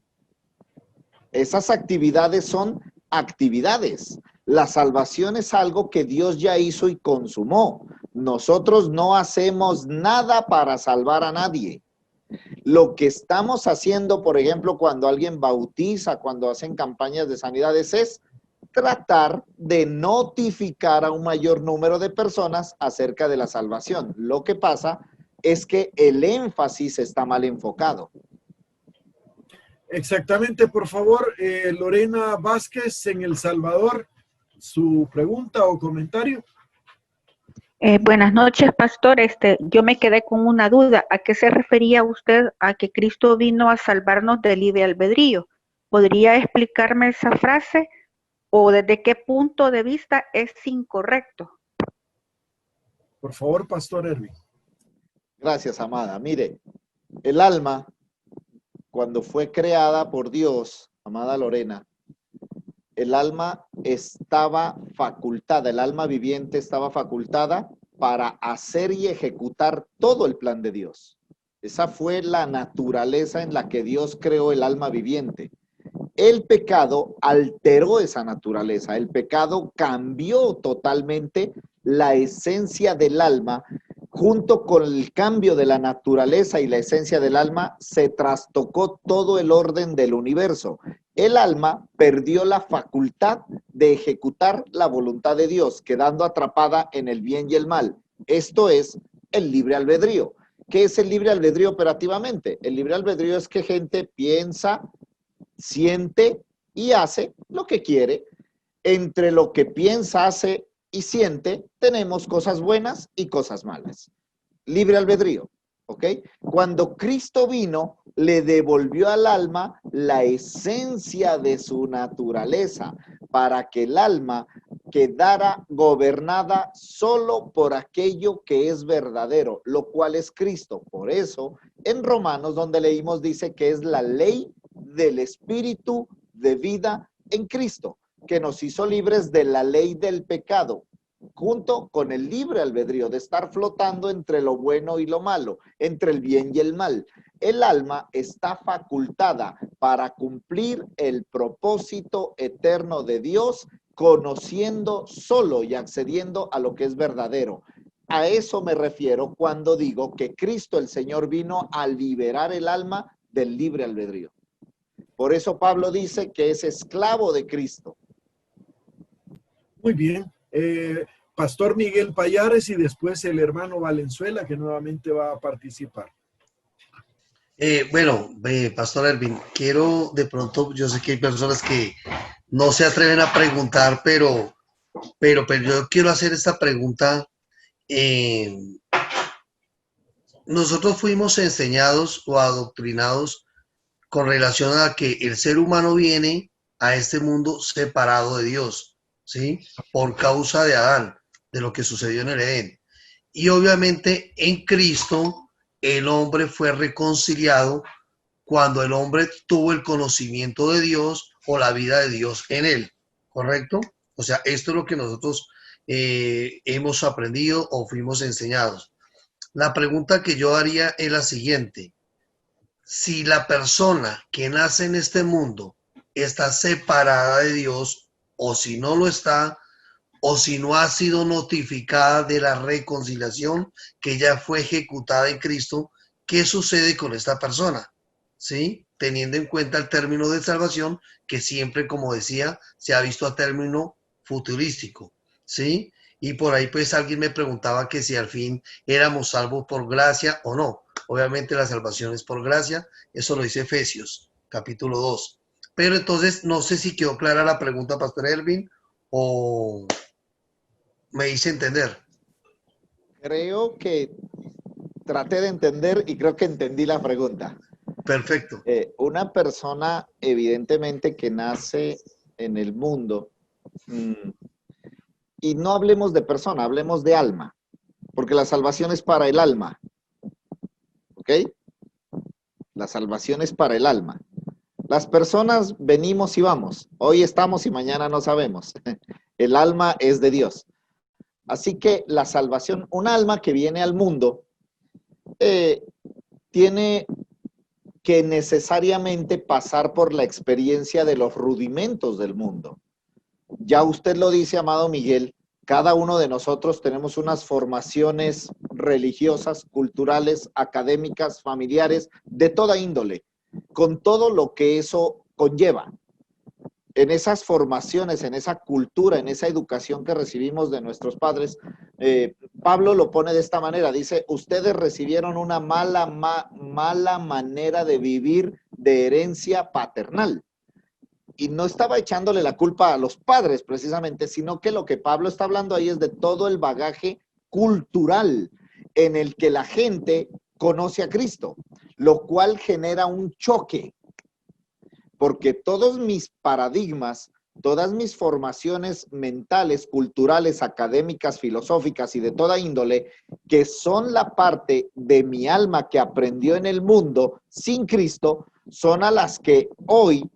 Esas actividades son actividades. La salvación es algo que Dios ya hizo y consumó. Nosotros no hacemos nada para salvar a nadie. Lo que estamos haciendo, por ejemplo, cuando alguien bautiza, cuando hacen campañas de sanidades, es tratar de notificar a un mayor número de personas acerca de la salvación. Lo que pasa es que el énfasis está mal enfocado. Exactamente, por favor, Lorena Vázquez en El Salvador, su pregunta o comentario. Buenas noches, pastor. Yo me quedé con una duda. ¿A qué se refería usted a que Cristo vino a salvarnos del libre albedrío? ¿Podría explicarme esa frase o desde qué punto de vista es incorrecto? Por favor, Pastor Erwin. Gracias, amada. Mire, el alma, cuando fue creada por Dios, amada Lorena, el alma estaba facultada, el alma viviente estaba facultada para hacer y ejecutar todo el plan de Dios. Esa fue la naturaleza en la que Dios creó el alma viviente. El pecado alteró esa naturaleza, el pecado cambió totalmente la esencia del alma. Junto con el cambio de la naturaleza y la esencia del alma, se trastocó todo el orden del universo. El alma perdió la facultad de ejecutar la voluntad de Dios, quedando atrapada en el bien y el mal. Esto es el libre albedrío. ¿Qué es el libre albedrío operativamente? El libre albedrío es que gente piensa, siente y hace lo que quiere. Entre lo que piensa, hace y siente, tenemos cosas buenas y cosas malas. Libre albedrío, ¿ok? Cuando Cristo vino, le devolvió al alma la esencia de su naturaleza para que el alma quedara gobernada solo por aquello que es verdadero, lo cual es Cristo. Por eso, en Romanos, donde leímos, dice que es la ley del Espíritu de vida en Cristo, que nos hizo libres de la ley del pecado, junto con el libre albedrío de estar flotando entre lo bueno y lo malo, entre el bien y el mal. El alma está facultada para cumplir el propósito eterno de Dios, conociendo solo y accediendo a lo que es verdadero. A eso me refiero cuando digo que Cristo el Señor vino a liberar el alma del libre albedrío. Por eso Pablo dice que es esclavo de Cristo. Muy bien. Pastor Miguel Payares y después el hermano Valenzuela, que nuevamente va a participar. Pastor Erwin, quiero de pronto, yo sé que hay personas que no se atreven a preguntar, pero yo quiero hacer esta pregunta. Nosotros fuimos enseñados o adoctrinados con relación a que el ser humano viene a este mundo separado de Dios, ¿sí? Por causa de Adán, de lo que sucedió en el Edén. Y obviamente en Cristo el hombre fue reconciliado cuando el hombre tuvo el conocimiento de Dios o la vida de Dios en él, ¿correcto? O sea, esto es lo que nosotros hemos aprendido o fuimos enseñados. La pregunta que yo haría es la siguiente. Si la persona que nace en este mundo está separada de Dios, o si no lo está, o si no ha sido notificada de la reconciliación que ya fue ejecutada en Cristo, ¿qué sucede con esta persona? ¿Sí? Teniendo en cuenta el término de salvación, que siempre, como decía, se ha visto a término futurístico, ¿sí? Y por ahí pues alguien me preguntaba que si al fin éramos salvos por gracia o no. Obviamente la salvación es por gracia, eso lo dice Efesios, capítulo 2. Pero entonces, no sé si quedó clara la pregunta, Pastor Erwin, o me hice entender. Creo que traté de entender y creo que entendí la pregunta. Perfecto. Una persona evidentemente que nace en el mundo, y no hablemos de persona, hablemos de alma, porque la salvación es para el alma. ¿Ok? La salvación es para el alma. Las personas venimos y vamos. Hoy estamos y mañana no sabemos. El alma es de Dios. Así que la salvación, un alma que viene al mundo, tiene que necesariamente pasar por la experiencia de los rudimentos del mundo. Ya usted lo dice, amado Miguel, cada uno de nosotros tenemos unas formaciones religiosas, culturales, académicas, familiares, de toda índole, con todo lo que eso conlleva. En esas formaciones, en esa cultura, en esa educación que recibimos de nuestros padres, Pablo lo pone de esta manera, dice, ustedes recibieron una mala manera de vivir de herencia paternal. Y no estaba echándole la culpa a los padres precisamente, sino que lo que Pablo está hablando ahí es de todo el bagaje cultural en el que la gente conoce a Cristo, lo cual genera un choque, porque todos mis paradigmas, todas mis formaciones mentales, culturales, académicas, filosóficas y de toda índole, que son la parte de mi alma que aprendió en el mundo sin Cristo, son a las que hoy,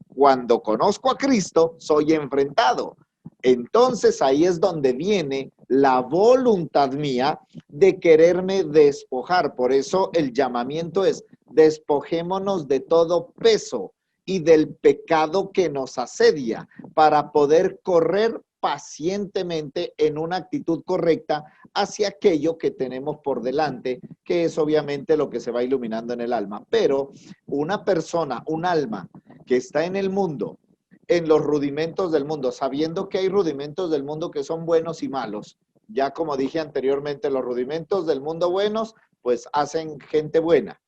cuando conozco a Cristo, soy enfrentado. Entonces ahí es donde viene la voluntad mía de quererme despojar. Por eso el llamamiento es: despojémonos de todo peso y del pecado que nos asedia, para poder correr pacientemente en una actitud correcta hacia aquello que tenemos por delante, que es obviamente lo que se va iluminando en el alma. Pero una persona, un alma que está en el mundo, en los rudimentos del mundo, sabiendo que hay rudimentos del mundo que son buenos y malos, ya como dije anteriormente, los rudimentos del mundo buenos, pues hacen gente buena,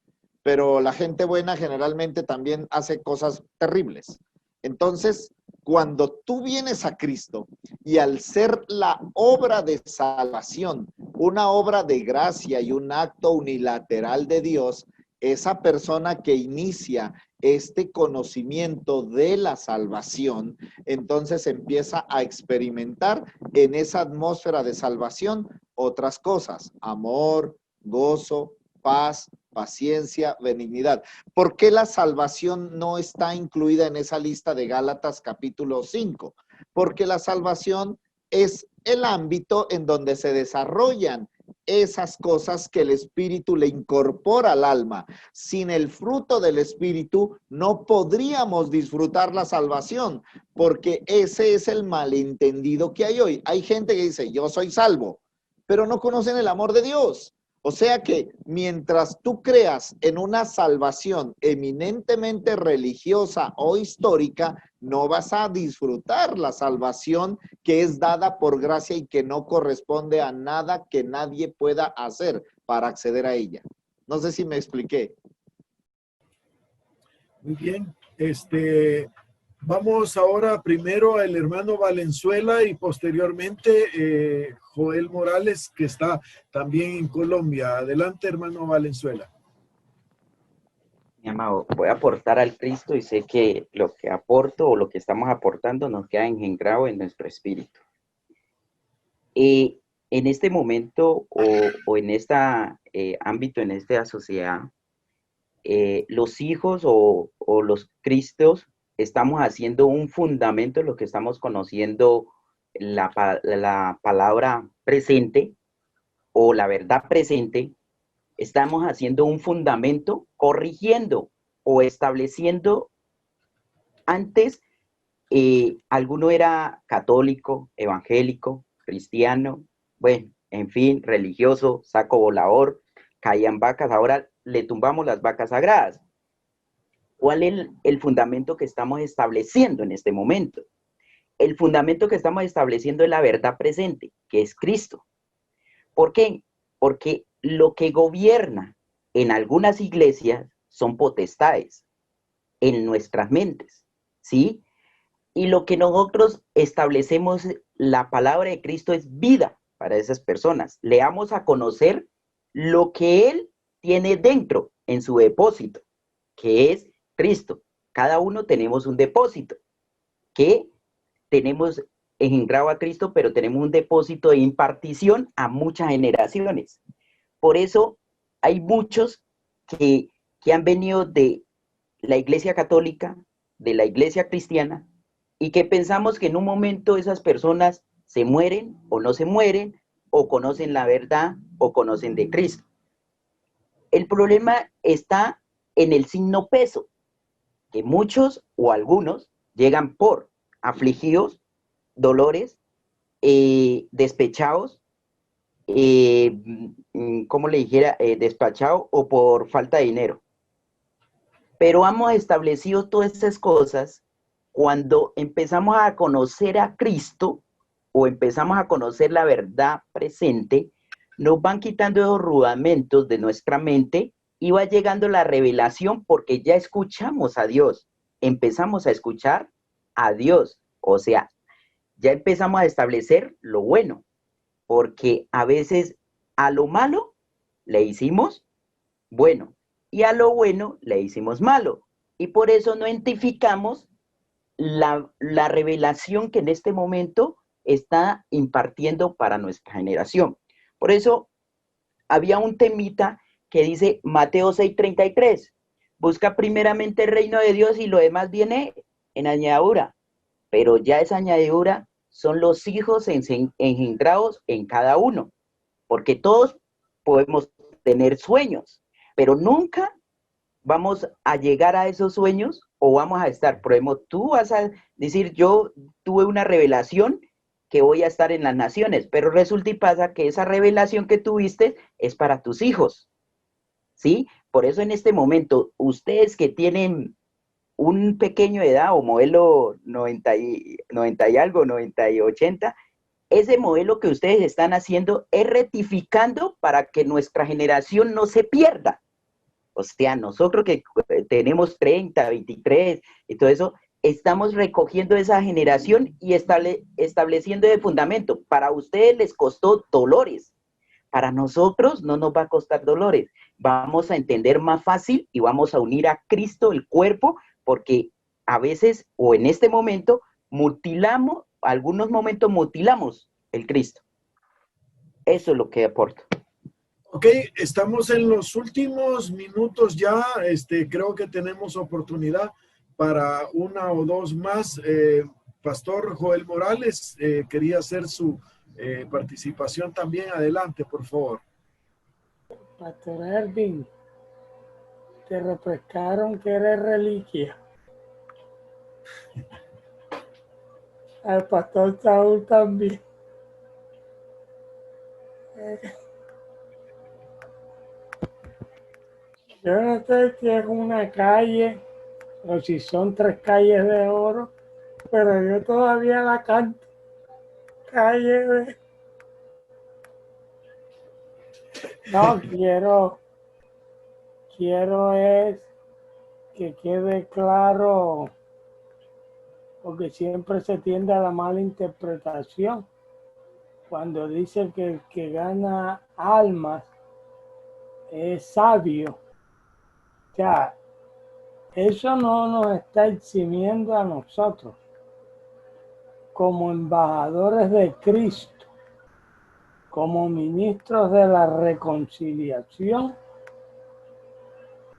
pero la gente buena generalmente también hace cosas terribles. Entonces, cuando tú vienes a Cristo y al ser la obra de salvación, una obra de gracia y un acto unilateral de Dios, esa persona que inicia este conocimiento de la salvación, entonces empieza a experimentar en esa atmósfera de salvación otras cosas: amor, gozo, paz, paciencia, benignidad. ¿Por qué la salvación no está incluida en esa lista de Gálatas capítulo 5? Porque la salvación es el ámbito en donde se desarrollan esas cosas que el Espíritu le incorpora al alma. Sin el fruto del Espíritu no podríamos disfrutar la salvación, porque ese es el malentendido que hay hoy. Hay gente que dice: yo soy salvo, pero no conocen el amor de Dios. O sea que mientras tú creas en una salvación eminentemente religiosa o histórica, no vas a disfrutar la salvación que es dada por gracia y que no corresponde a nada que nadie pueda hacer para acceder a ella. No sé si me expliqué. Muy bien. Vamos ahora primero al hermano Valenzuela y posteriormente Joel Morales, que está también en Colombia. Adelante, hermano Valenzuela. Mi amado, voy a aportar al Cristo y sé que lo que aporto o lo que estamos aportando nos queda engendrado en nuestro espíritu. En este momento o en este ámbito, en esta sociedad, los hijos o los cristos estamos haciendo un fundamento en lo que estamos conociendo la palabra presente o la verdad presente. Estamos haciendo un fundamento, corrigiendo o estableciendo. Antes, alguno era católico, evangélico, cristiano, bueno, en fin, religioso, saco volador, caían vacas. Ahora le tumbamos las vacas sagradas. ¿Cuál es el fundamento que estamos estableciendo en este momento? El fundamento que estamos estableciendo es la verdad presente, que es Cristo. ¿Por qué? Porque lo que gobierna en algunas iglesias son potestades en nuestras mentes, ¿sí? Y lo que nosotros establecemos, la palabra de Cristo es vida para esas personas. Le damos a conocer lo que Él tiene dentro, en su depósito, que es Cristo. Cada uno tenemos un depósito, que tenemos engendrado a Cristo, pero tenemos un depósito de impartición a muchas generaciones. Por eso hay muchos que han venido de la Iglesia Católica, de la Iglesia Cristiana, y que pensamos que en un momento esas personas se mueren o no se mueren, o conocen la verdad o conocen de Cristo. El problema está en el signo peso, que muchos o algunos llegan por afligidos, dolores, despechados, como le dijera, despachado o por falta de dinero. Pero hemos establecido todas estas cosas cuando empezamos a conocer a Cristo o empezamos a conocer la verdad presente. Nos van quitando esos rudamentos de nuestra mente y va llegando la revelación, porque ya escuchamos a Dios, empezamos a escuchar a Dios, o sea, ya empezamos a establecer lo bueno. porque a veces a lo malo le hicimos bueno y a lo bueno le hicimos malo. Y por eso no identificamos la revelación que en este momento está impartiendo para nuestra generación. Por eso había un temita que dice Mateo 6:33, busca primeramente el reino de Dios y lo demás viene en añadidura, pero ya esa añadidura son los hijos engendrados en cada uno, porque todos podemos tener sueños, pero nunca vamos a llegar a esos sueños o vamos a estar, por ejemplo, tú vas a decir, yo tuve una revelación que voy a estar en las naciones, pero resulta y pasa que esa revelación que tuviste es para tus hijos, ¿sí? Por eso en este momento, ustedes que tienen un pequeño edad o modelo 90 y algo, 90 y 80, ese modelo que ustedes están haciendo es rectificando para que nuestra generación no se pierda. O sea, nosotros que tenemos 30, 23 y todo eso, estamos recogiendo esa generación y estableciendo el fundamento. Para ustedes les costó dolores. Para nosotros no nos va a costar dolores. Vamos a entender más fácil y vamos a unir a Cristo, el cuerpo, porque a veces o en este momento mutilamos, algunos momentos mutilamos el Cristo. Eso es lo que aporto. Ok, estamos en los últimos minutos ya. Creo que tenemos oportunidad para una o dos más. Pastor Joel Morales quería hacer su participación también. Adelante, por favor. Pastor Ervin, te refrescaron que eres reliquia. Al pastor Saúl también. Yo no sé si es una calle o si son 3 calles de oro, pero yo todavía la canto. Calle de... No, quiero es que quede claro, porque siempre se tiende a la mala interpretación. Cuando dice que el que gana almas es sabio, o sea, eso no nos está eximiendo a nosotros como embajadores de Cristo, como ministros de la reconciliación,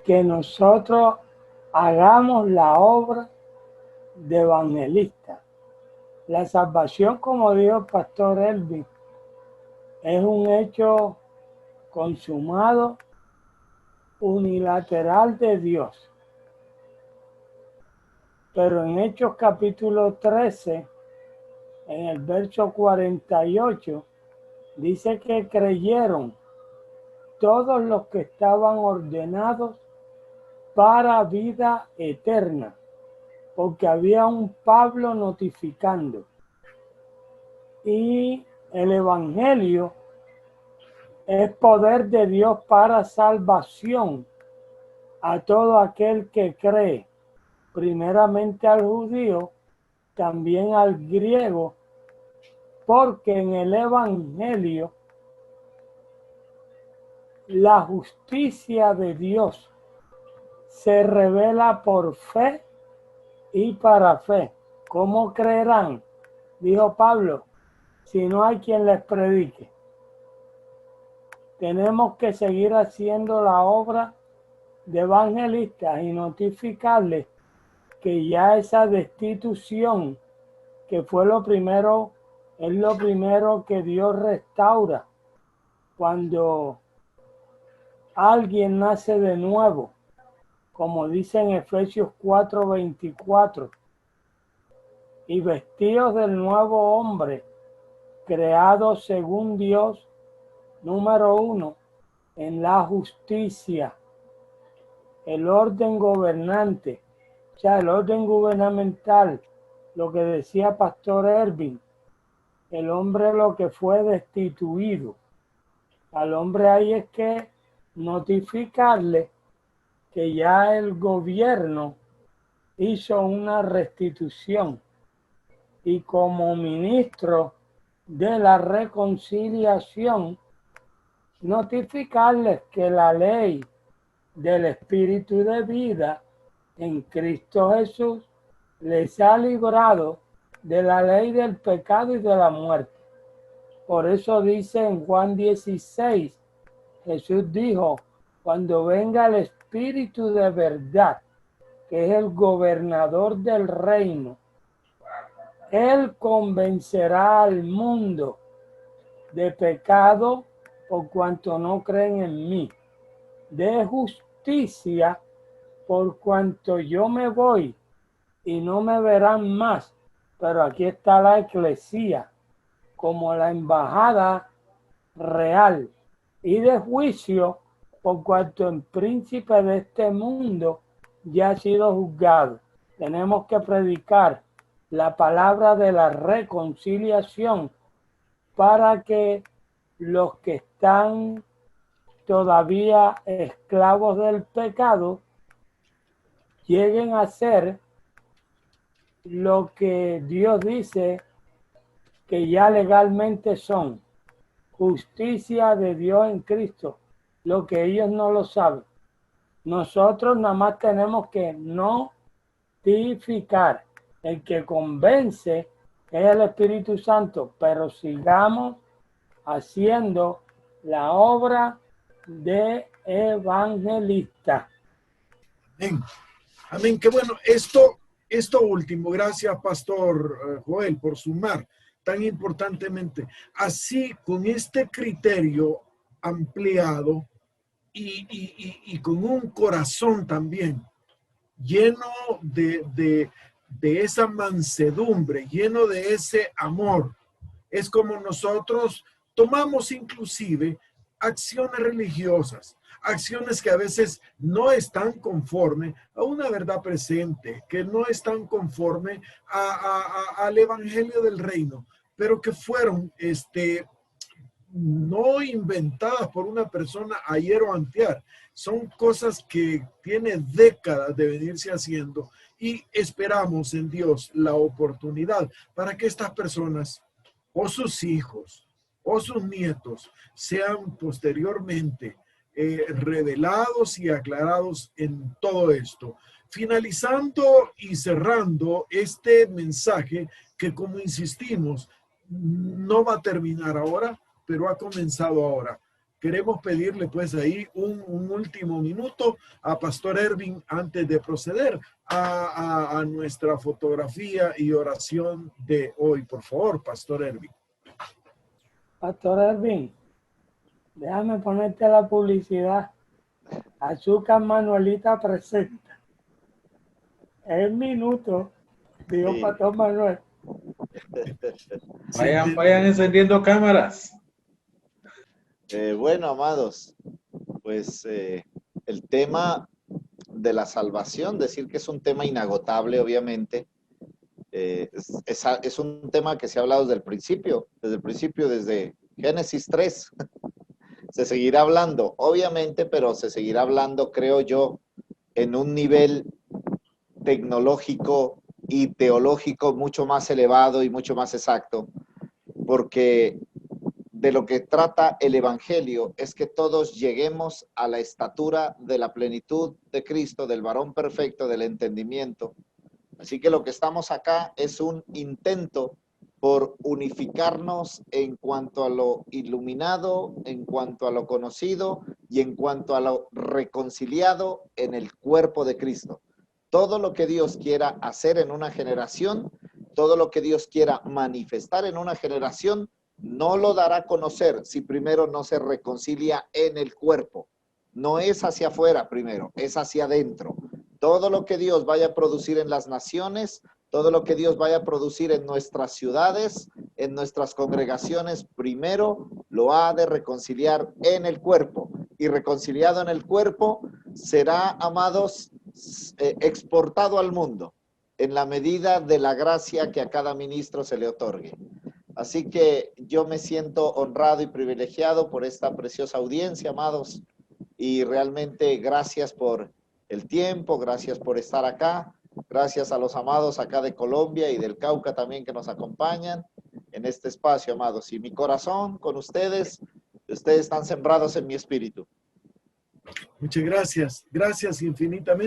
que nosotros hagamos la obra de evangelista. La salvación, como dijo el pastor Elvin, es un hecho consumado, unilateral de Dios. Pero en Hechos capítulo 13, en el verso 48, dice que creyeron todos los que estaban ordenados para vida eterna, porque había un Pablo notificando. Y el evangelio es poder de Dios para salvación a todo aquel que cree, primeramente al judío, también al griego, porque en el evangelio la justicia de Dios se revela por fe y para fe. ¿Cómo creerán? Dijo Pablo, si no hay quien les predique. Tenemos que seguir haciendo la obra de evangelistas y notificarles que ya esa destitución, que fue lo primero, es lo primero que Dios restaura cuando alguien nace de nuevo, como dice en Efesios 4:24, y vestidos del nuevo hombre, creado según Dios, número 1, en la justicia, el orden gobernante, o sea, el orden gubernamental, lo que decía Pastor Ervin, el hombre lo que fue destituido. Al hombre ahí es que notificarle que ya el gobierno hizo una restitución y como ministro de la reconciliación, notificarles que la ley del Espíritu de vida en Cristo Jesús les ha librado de la ley del pecado y de la muerte. Por eso dice en Juan 16, Jesús dijo, cuando venga el Espíritu de verdad, que es el gobernador del reino, Él convencerá al mundo de pecado por cuanto no creen en mí, de justicia por cuanto yo me voy y no me verán más, pero aquí está la eclesía como la embajada real, y de juicio por cuanto el príncipe de este mundo ya ha sido juzgado. Tenemos que predicar la palabra de la reconciliación para que los que están todavía esclavos del pecado lleguen a ser lo que Dios dice que ya legalmente son, justicia de Dios en Cristo, lo que ellos no lo saben. Nosotros nada más tenemos que notificar. El que convence es el Espíritu Santo, pero sigamos haciendo la obra de evangelista. Amén. Amén. Qué bueno. Esto último, gracias, Pastor Joel, por sumar tan importantemente. Así, con este criterio ampliado y con un corazón también lleno de esa mansedumbre, lleno de ese amor, es como nosotros tomamos inclusive acciones religiosas, acciones que a veces no están conforme a una verdad presente, que no están conforme al evangelio del reino, pero que fueron no inventadas por una persona ayer o antier. Son cosas que tiene décadas de venirse haciendo y esperamos en Dios la oportunidad para que estas personas o sus hijos o sus nietos sean posteriormente revelados y aclarados en todo esto. Finalizando y cerrando este mensaje que, como insistimos, no va a terminar ahora, pero ha comenzado ahora. Queremos pedirle pues ahí un último minuto a Pastor Ervin antes de proceder a nuestra fotografía y oración de hoy. Por favor, Pastor Ervin. Pastor Ervin, déjame ponerte la publicidad. Azúcar Manuelita presenta. El minuto, dijo Sí. Pastor Manuel. Vayan encendiendo cámaras. Bueno, amados, pues el tema de la salvación, decir que es un tema inagotable, obviamente, es un tema que se ha hablado desde el principio, desde Génesis 3. Se seguirá hablando, obviamente, pero se seguirá hablando, creo yo, en un nivel tecnológico y teológico mucho más elevado y mucho más exacto, porque de lo que trata el Evangelio es que todos lleguemos a la estatura de la plenitud de Cristo, del varón perfecto, del entendimiento. Así que lo que estamos acá es un intento por unificarnos en cuanto a lo iluminado, en cuanto a lo conocido y en cuanto a lo reconciliado en el cuerpo de Cristo. Todo lo que Dios quiera hacer en una generación, todo lo que Dios quiera manifestar en una generación, no lo dará a conocer si primero no se reconcilia en el cuerpo. No es hacia afuera primero, es hacia adentro. Todo lo que Dios vaya a producir en las naciones, todo lo que Dios vaya a producir en nuestras ciudades, en nuestras congregaciones, primero lo ha de reconciliar en el cuerpo. Y reconciliado en el cuerpo, será, amados, exportado al mundo en la medida de la gracia que a cada ministro se le otorgue. Así que yo me siento honrado y privilegiado por esta preciosa audiencia, amados, y realmente gracias por el tiempo, gracias por estar acá, gracias a los amados acá de Colombia y del Cauca también que nos acompañan. en este espacio, amados. Y mi corazón con ustedes, ustedes están sembrados en mi espíritu. Muchas gracias. Gracias infinitamente.